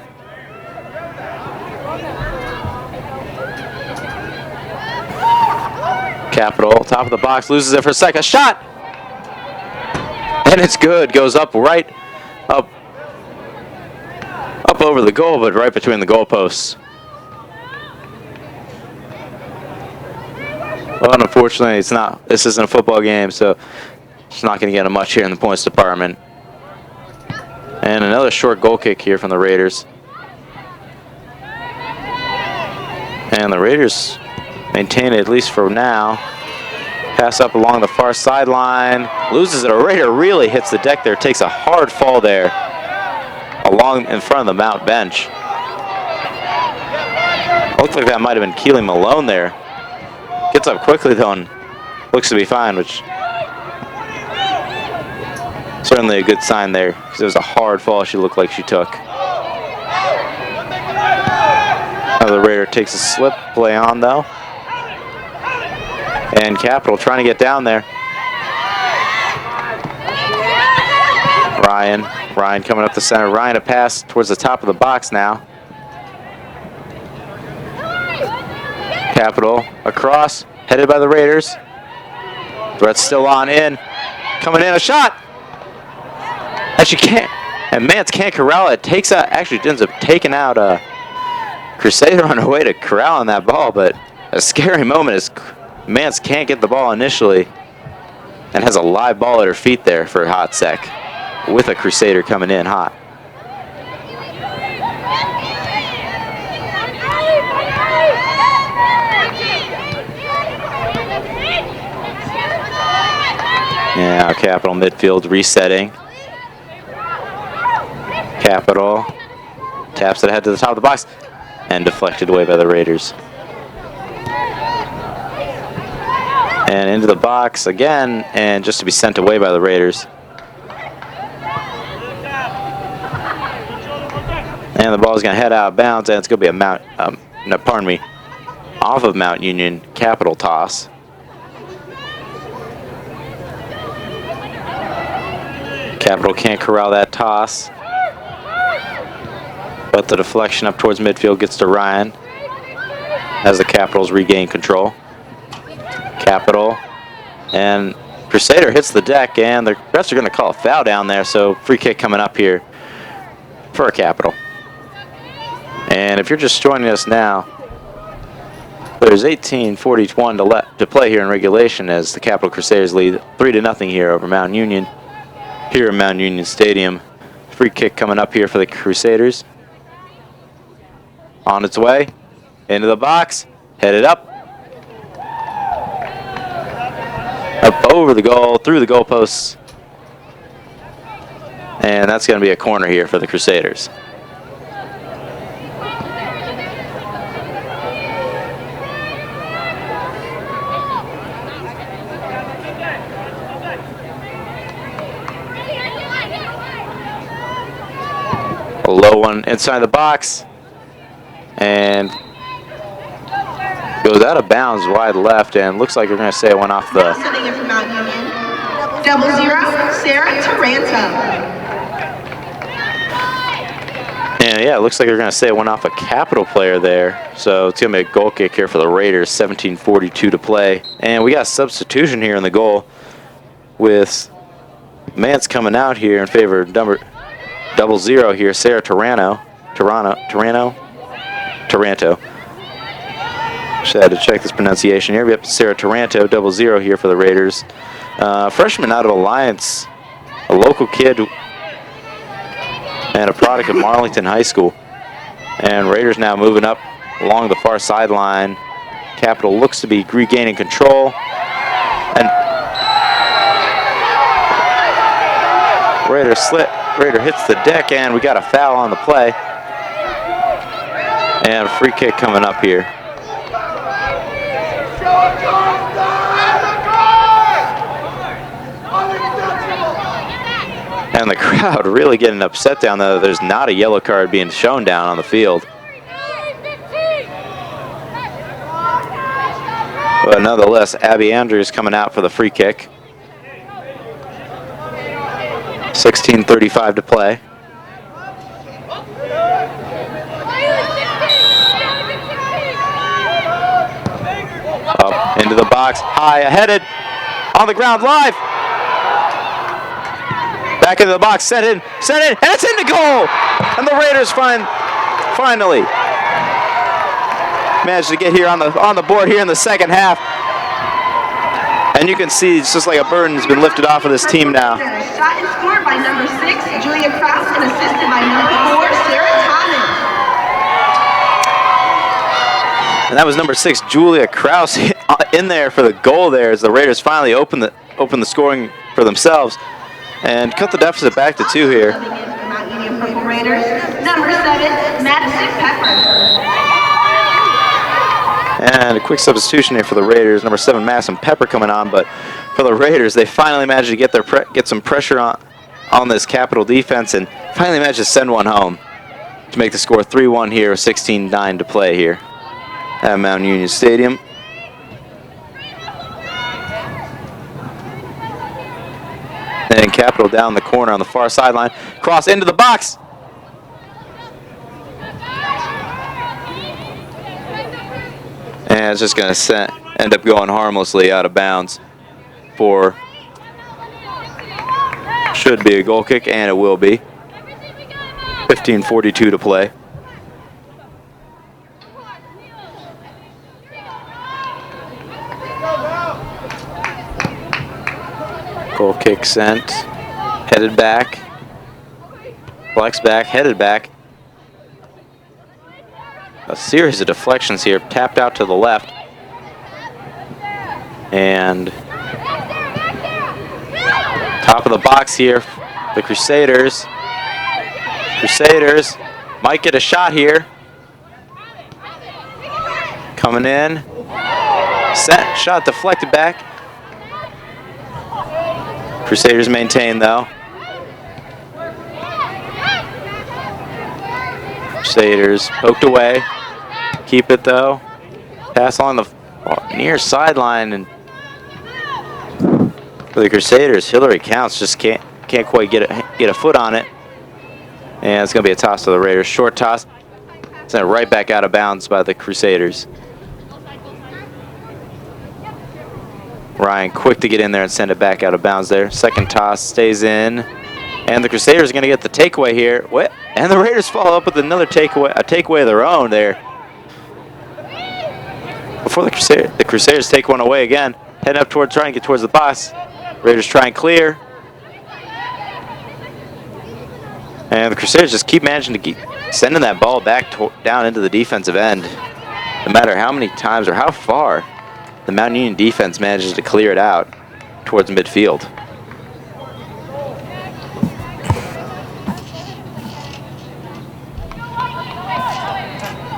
Capital, top of the box, loses it for a second. Shot! And it's good. Goes up up over the goal, but right between the goalposts. Well, unfortunately, this isn't a football game, so it's not going to get much here in the points department. And another short goal kick here from the Raiders. And the Raiders maintain it, at least for now. Pass up along the far sideline. Loses it. A Raider really hits the deck there. Takes a hard fall there along in front of the Mount bench. Looks like that might have been Keely Malone there. Gets up quickly though and looks to be fine, which certainly a good sign there because it was a hard fall she looked like she took. Another Raider takes a slip, play on though. And Capital trying to get down there. Ryan coming up the center. Ryan a pass towards the top of the box now. Capital across, headed by the Raiders. Threat's still on in. Coming in, a shot! And she can't, and Mance can't corral it. Takes out, actually ends up taking out Crusader on her way to corralling that ball, but a scary moment is Mance can't get the ball initially and has a live ball at her feet there for a hot sec with a Crusader coming in hot. Yeah, Capital midfield resetting. Capital taps it ahead to the top of the box and deflected away by the Raiders. And into the box again, and just to be sent away by the Raiders. And the ball is going to head out of bounds, and it's going to be a off of Mount Union Capital toss. Capital can't corral that toss, but the deflection up towards midfield gets to Ryan as the Capitals regain control. Capital and Crusader hits the deck, and the refs are going to call a foul down there, so free kick coming up here for Capital. And if you're just joining us now, there's 18:41 to play here in regulation as the Capital Crusaders lead 3-0 here over Mount Union here in Mount Union Stadium. Free kick coming up here for the Crusaders. On its way into the box, headed up over the goal, through the goalposts, and that's going to be a corner here for the Crusaders. A low one inside the box, and goes out of bounds wide left, and looks like we're going to say it went off the... Sitting in from Mount Union, 00, Sarah Taranto. And yeah, it looks like we're going to say it went off a Capital player there. So it's going to be a goal kick here for the Raiders, 17:42 to play. And we got a substitution here in the goal with Mance coming out here in favor of number 00 here, Sarah Taranto. Just had to check this pronunciation here. We have Sarah Taranto, 00 here for the Raiders. Freshman out of Alliance, a local kid and a product of Marlington High School. And Raiders now moving up along the far sideline. Capital looks to be regaining control. And Raider hits the deck, and we got a foul on the play. And a free kick coming up here. And the crowd really getting upset down there. There's not a yellow card being shown down on the field. But nonetheless, Abby Andrews coming out for the free kick. 16:35 to play. Up into the box, high, headed, on the ground, live. Back into the box, sent in, and it's into goal! And the Raiders finally managed to get here on the board here in the second half. And you can see it's just like a burden has been lifted off of this team now. Shot and scored by number 6, Julia Krause, and assisted by number 4, Sarah Thomas. And that was number 6, Julia Kraus, in there for the goal there as the Raiders finally open the scoring for themselves and cut the deficit back to 2 here. Coming in for Mount Union Purple Raiders, number 7, Madison Pepper. And a quick substitution here for the Raiders. Number 7, Madison Pepper coming on, but for the Raiders, they finally managed to get some pressure on this Capital defense and finally managed to send one home to make the score 3-1 here, 16-9 to play here at Mount Union Stadium. And Capital down the corner on the far sideline. Cross into the box. And it's just going to end up going harmlessly out of bounds for, should be a goal kick, and it will be. 15:42 to play. Goal kick sent, headed back, flex back, headed back. A series of deflections here, tapped out to the left. And top of the box here, the Crusaders. Crusaders might get a shot here. Coming in, set, shot deflected back. Crusaders maintain though. Crusaders poked away. Keep it though. Pass on the near sideline, and for the Crusaders, Hillary Counts just can't quite get a foot on it. And it's going to be a toss to the Raiders. Short toss. Sent it right back out of bounds by the Crusaders. Ryan quick to get in there and send it back out of bounds there. Second toss stays in. And the Crusaders are going to get the takeaway here. What? And the Raiders follow up with another takeaway, a takeaway of their own there. Before the Crusaders take one away again. Heading up toward, trying to get towards the box. Raiders try and clear. And the Crusaders just keep managing to keep sending that ball back down into the defensive end. No matter how many times or how far the Mount Union defense manages to clear it out towards midfield.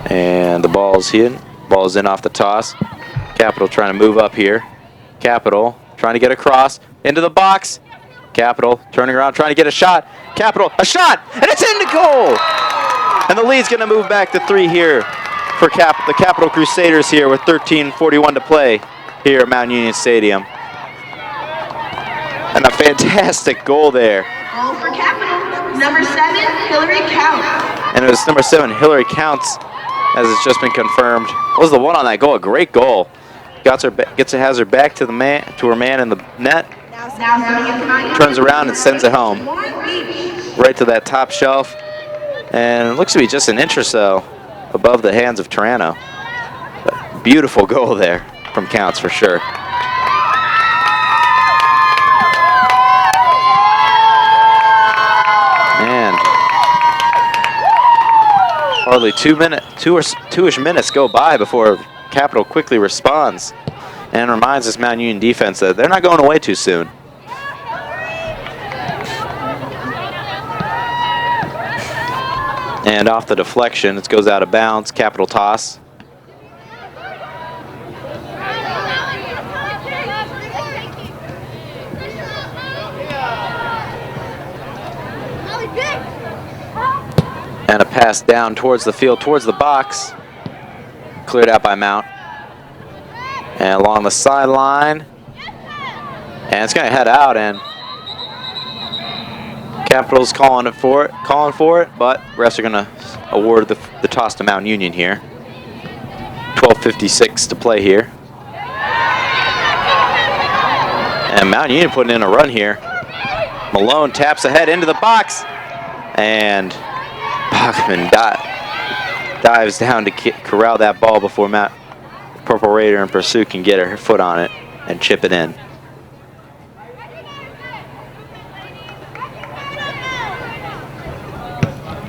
And the ball's in. Ball's in off the toss. Capital trying to move up here. Capital trying to get across into the box. Capital turning around, trying to get a shot. Capital, a shot, and it's into goal! And the lead's going to move back to 3 here for the Capital Crusaders here with 13:41 to play here at Mount Union Stadium. And a fantastic goal there. Goal for Capital, number 7, Hillary Counts. And it was number 7, Hillary Counts, as it's just been confirmed. Was the one on that goal, a great goal. Has her back to her man in the net. Turns around and sends it home. Right to that top shelf. And it looks to be just an inch or so above the hands of Turano. But beautiful goal there from Counts for sure. And hardly 2-ish minutes go by before Capital quickly responds and reminds this Mount Union defense that they're not going away too soon. And off the deflection, it goes out of bounds. Capital toss. And a pass down towards the field, towards the box. Cleared out by Mount. And along the sideline. And it's going to head out, and Capital's calling for it, but refs are going to award the toss to Mount Union here. 12:56 to play here. And Mount Union putting in a run here. Malone taps ahead into the box. And Bachman dives down to corral that ball before Purple Raider in pursuit can get her foot on it and chip it in.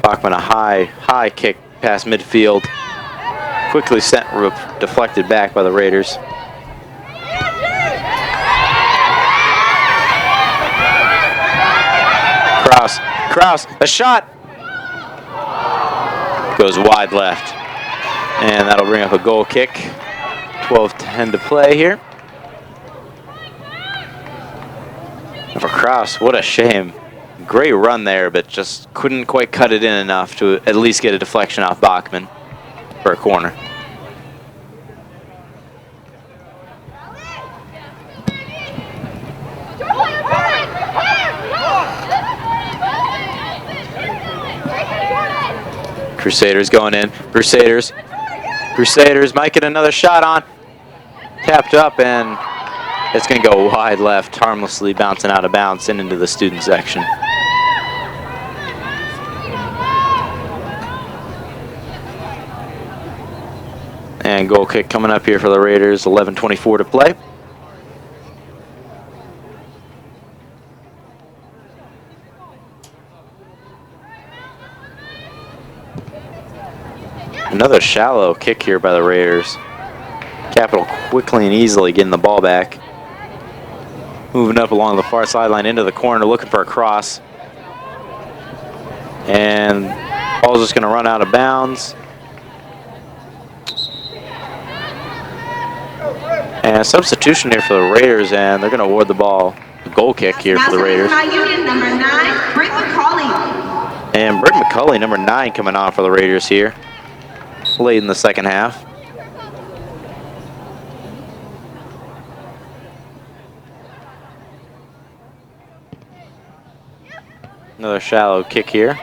Bachman a high kick past midfield. quickly sent deflected back by the Raiders. Kraus, a shot! Goes wide left. And that'll bring up a goal kick. 12-10 to play here. And for Kraus, what a shame. Great run there, but just couldn't quite cut it in enough to at least get a deflection off Bachman for a corner. Crusaders going in. Crusaders might get another shot on. Tapped up, and it's going to go wide left, harmlessly bouncing out of bounds and into the student section. And goal kick coming up here for the Raiders, 11:24 to play. Another shallow kick here by the Raiders. Capital quickly and easily getting the ball back. Moving up along the far sideline into the corner, looking for a cross. And ball's just going to run out of bounds. And a substitution here for the Raiders, and they're going to award the ball a goal kick here for the Raiders. Number 9, Britt McCulley. And Britt McCulley, number 9, coming on for the Raiders here, late in the second half. Another shallow kick here.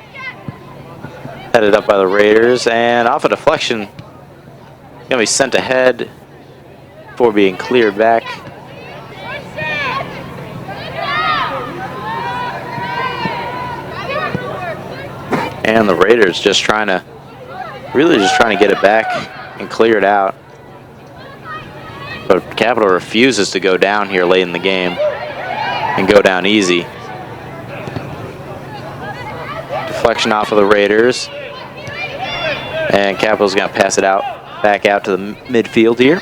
Headed up by the Raiders, and off a deflection. Going to be sent ahead before being cleared back. And the Raiders just trying to get it back and clear it out. But Capital refuses to go down here late in the game and go down easy. Deflection off of the Raiders. And Capital's going to pass it back out to the midfield here.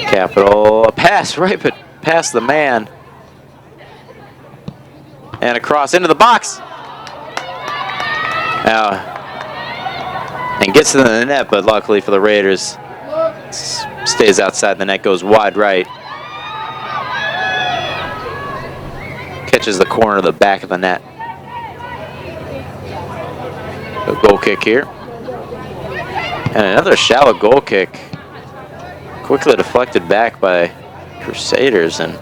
Capital, a pass right but past the man. And a cross into the box. And gets to the net, but luckily for the Raiders, stays outside the net, goes wide right. Catches the corner of the back of the net. A goal kick here. And another shallow goal kick. Quickly deflected back by Crusaders, and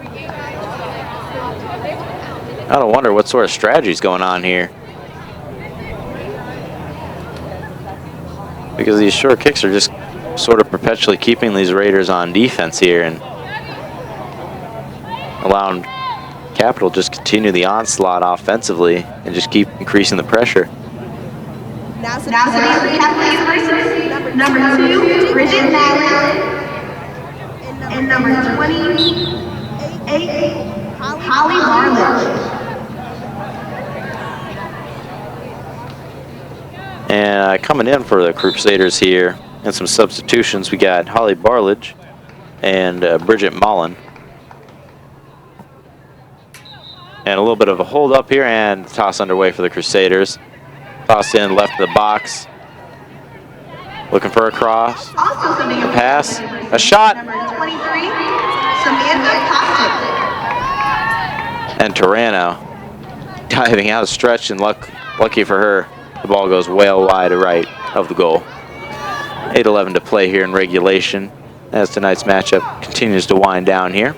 I don't wonder what sort of strategy is going on here. Because these short kicks are just sort of perpetually keeping these Raiders on defense here and allowing Capital just continue the onslaught offensively and just keep increasing the pressure. Now for Capital University, number 2, Bridget Mallett. And number 28, Holly Barlett. And coming in for the Crusaders here, and some substitutions, we got Holly Barlage and Bridget Mullen. And a little bit of a hold up here, and toss underway for the Crusaders. Toss in left of the box. Looking for a cross. A pass. A shot. Number 23, Samantha Costin. And Tarano diving out, stretched, and lucky for her, the ball goes well wide right of the goal. 8:11 to play here in regulation as tonight's matchup continues to wind down here.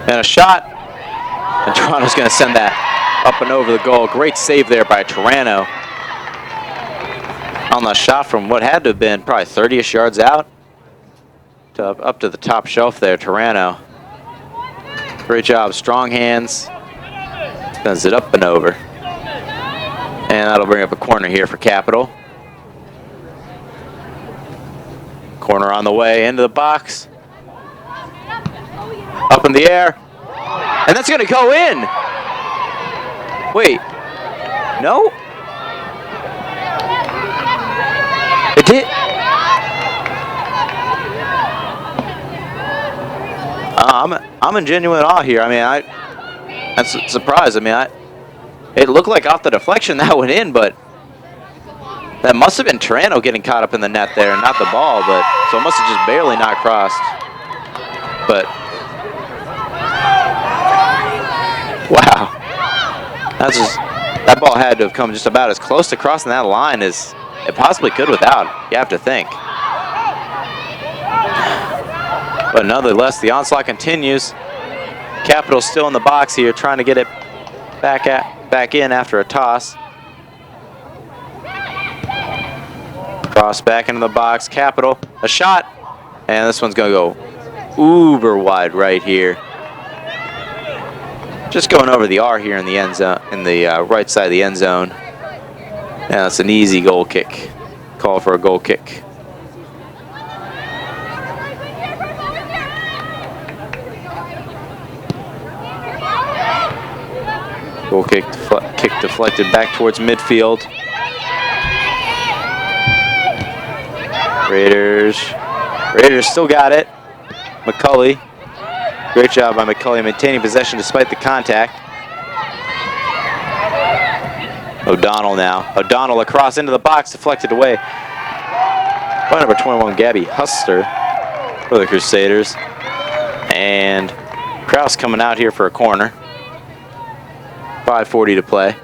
And a shot. And Toronto's going to send that up and over the goal. Great save there by Tarano on the shot from what had to have been probably 30-ish yards out to up to the top shelf there. Tarano, great job, strong hands, sends it up and over. And that'll bring up a corner here for Capital. Corner on the way into the box. Up in the air. And that's going to go in. Wait. No? It did. I'm in genuine awe here. I mean, I'm surprised. I mean, it looked like off the deflection that went in, but that must have been Tarano getting caught up in the net there, and not the ball. But so it must have just barely not crossed. But wow, that ball had to have come just about as close to crossing that line as it possibly could without. You have to think. But nonetheless, the onslaught continues. Capital's still in the box here, trying to get it back in after a toss. Cross back into the box. Capital, a shot, and this one's gonna go uber wide right here. Just going over the R here in the end zone, in the right side of the end zone. Now it's an easy goal kick. Call for a goal kick. Goal kick deflected back towards midfield. Raiders still got it. McCulley. Great job by McCulley maintaining possession despite the contact. O'Donnell now. O'Donnell across into the box, deflected away by number 21, Gabby Huster for the Crusaders. And Kraus coming out here for a corner. 5:40 to play.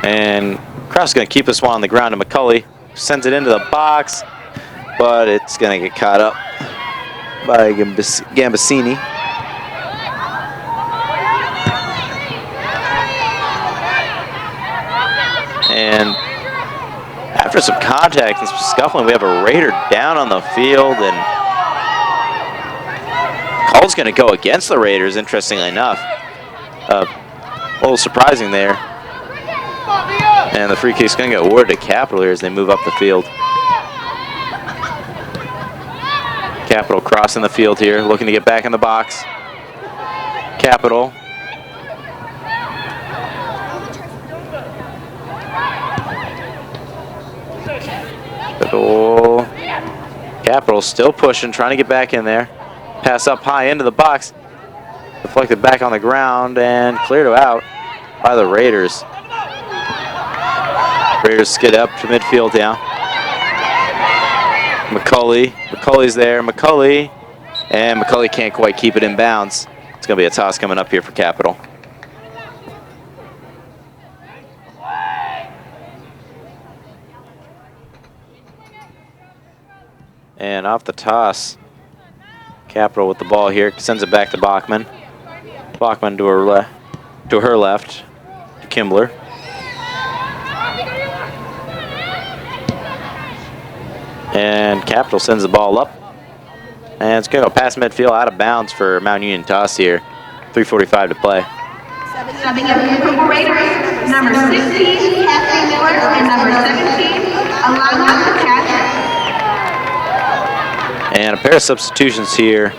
And Kraus is going to keep this one on the ground, and McCulley sends it into the box, but it's going to get caught up by Gambasini. And after some contact and some scuffling, we have a Raider down on the field, and call's going to go against the Raiders, interestingly enough. A little surprising there. And the free kick's going to get awarded to Capital here as they move up the field. Capital crossing the field here, looking to get back in the box. Capital. Capital still pushing, trying to get back in there. Pass up high into the box. Deflected back on the ground and cleared out by the Raiders. Raiders skid up to midfield now. McCulley's there. McCulley can't quite keep it in bounds. It's going to be a toss coming up here for Capital. And off the toss, Capital with the ball here, sends it back to Bachman. Bachman to her left, to Kimbler. And Capital sends the ball up. And it's going to go past midfield, out of bounds for Mount Union toss here. 3:45 to play. Subbing in for the Raiders, number 16, Kathleen Miller, and number 17, Alana Patrick. And a pair of substitutions here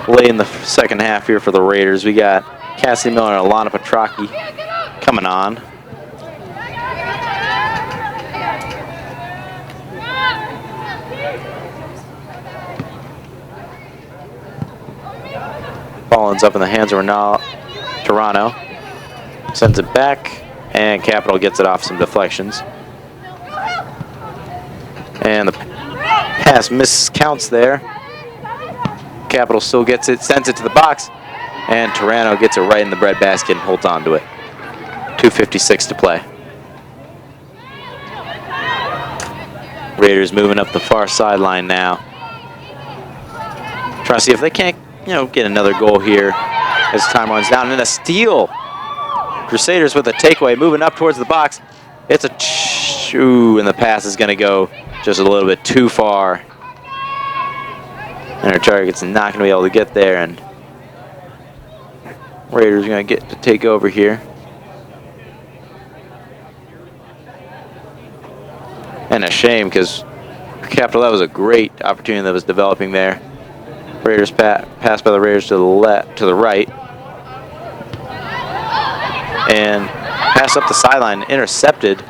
late in the second half here for the Raiders. We got Cassie Miller and Alana Petrocchi coming on. Ball ends up in the hands of Tarano. Sends it back, and Capital gets it off some deflections. And the pass miscounts there. Capital still gets it, sends it to the box, and Tarano gets it right in the breadbasket and holds on to it. 2:56 to play. Raiders moving up the far sideline now. Trying to see if they can't, get another goal here as time runs down. And a steal. Crusaders with a takeaway, moving up towards the box. It's a and the pass is going to go just a little bit too far. And our target's not going to be able to get there. And Raiders are going to get to take over here. And a shame because Capital, that was a great opportunity that was developing there. Raiders pass by the Raiders to the right. And pass up the sideline, intercepted.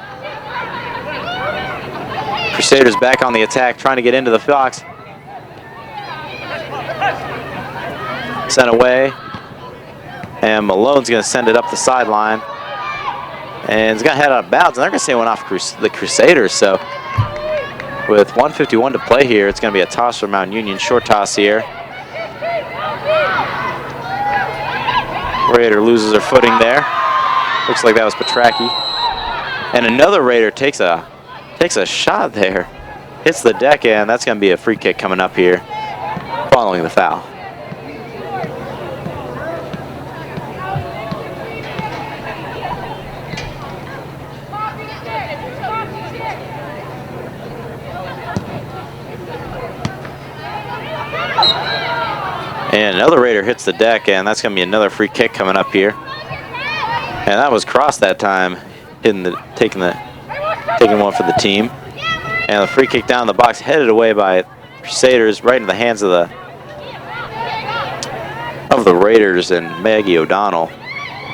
Crusaders back on the attack, trying to get into the box. Sent away. And Malone's going to send it up the sideline. And it's going to head out of bounds. And they're going to say it went off the Crusaders. So with 1:51 to play here, it's going to be a toss for Mount Union. Short toss here. Raider loses her footing there. Looks like that was Petracchi. And another Raider takes a shot there. Hits the deck, and that's going to be a free kick coming up here following the foul. And another Raider hits the deck, and that's going to be another free kick coming up here. And that was Cross that time, taking one for the team. And the free kick down the box, headed away by Crusaders, right into the hands of the Raiders and Maggie O'Donnell.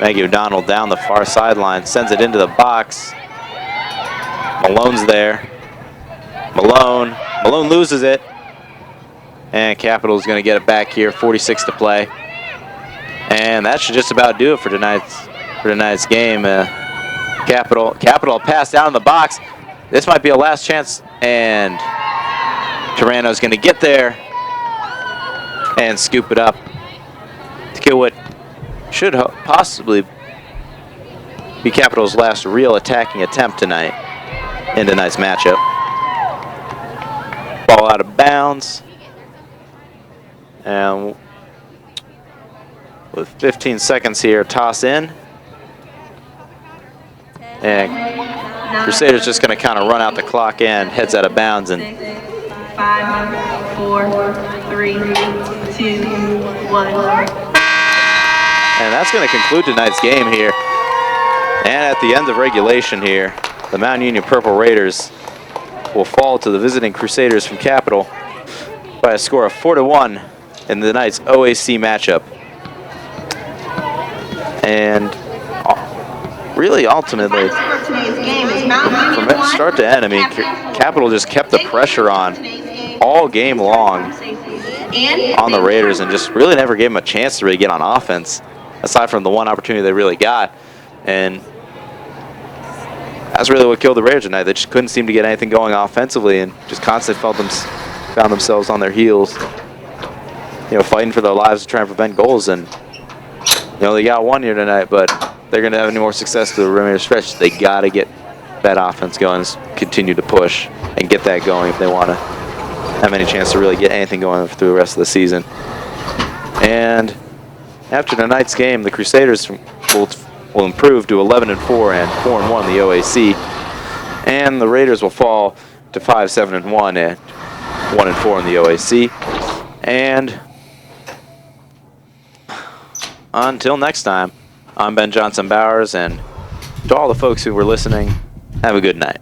Maggie O'Donnell down the far sideline, sends it into the box. Malone's there. Malone loses it. And Capital's going to get it back here, 46 to play. And that should just about do it for tonight's game. Capital pass down in the box. This might be a last chance, and Turano's going to get there and scoop it up to kill what should possibly be Capital's last real attacking attempt tonight in tonight's matchup. Ball out of bounds. And with 15 seconds here, toss in. And Crusaders just going to kind of run out the clock and heads out of bounds. And 5, 4, 3, 2, 1. And that's going to conclude tonight's game here. And at the end of regulation here, the Mount Union Purple Raiders will fall to the visiting Crusaders from Capital by a score of 4-1 in tonight's OAC matchup. And really, ultimately, from start to end, I mean, Capital just kept the pressure on all game long on the Raiders and just really never gave them a chance to really get on offense, aside from the one opportunity they really got. And that's really what killed the Raiders tonight. They just couldn't seem to get anything going offensively and just constantly found themselves on their heels, fighting for their lives to try and prevent goals. And they got one here tonight, but they're going to have any more success to the remainder stretch. They got to get that offense going and continue to push and get that going if they want to have any chance to really get anything going through the rest of the season. And after tonight's game, the Crusaders will improve to 11-4 and 4-1 in the OAC, and the Raiders will fall to 5-7-1 and 1-4 in the OAC. And until next time, I'm Ben Johnson Bowers, and to all the folks who were listening, have a good night.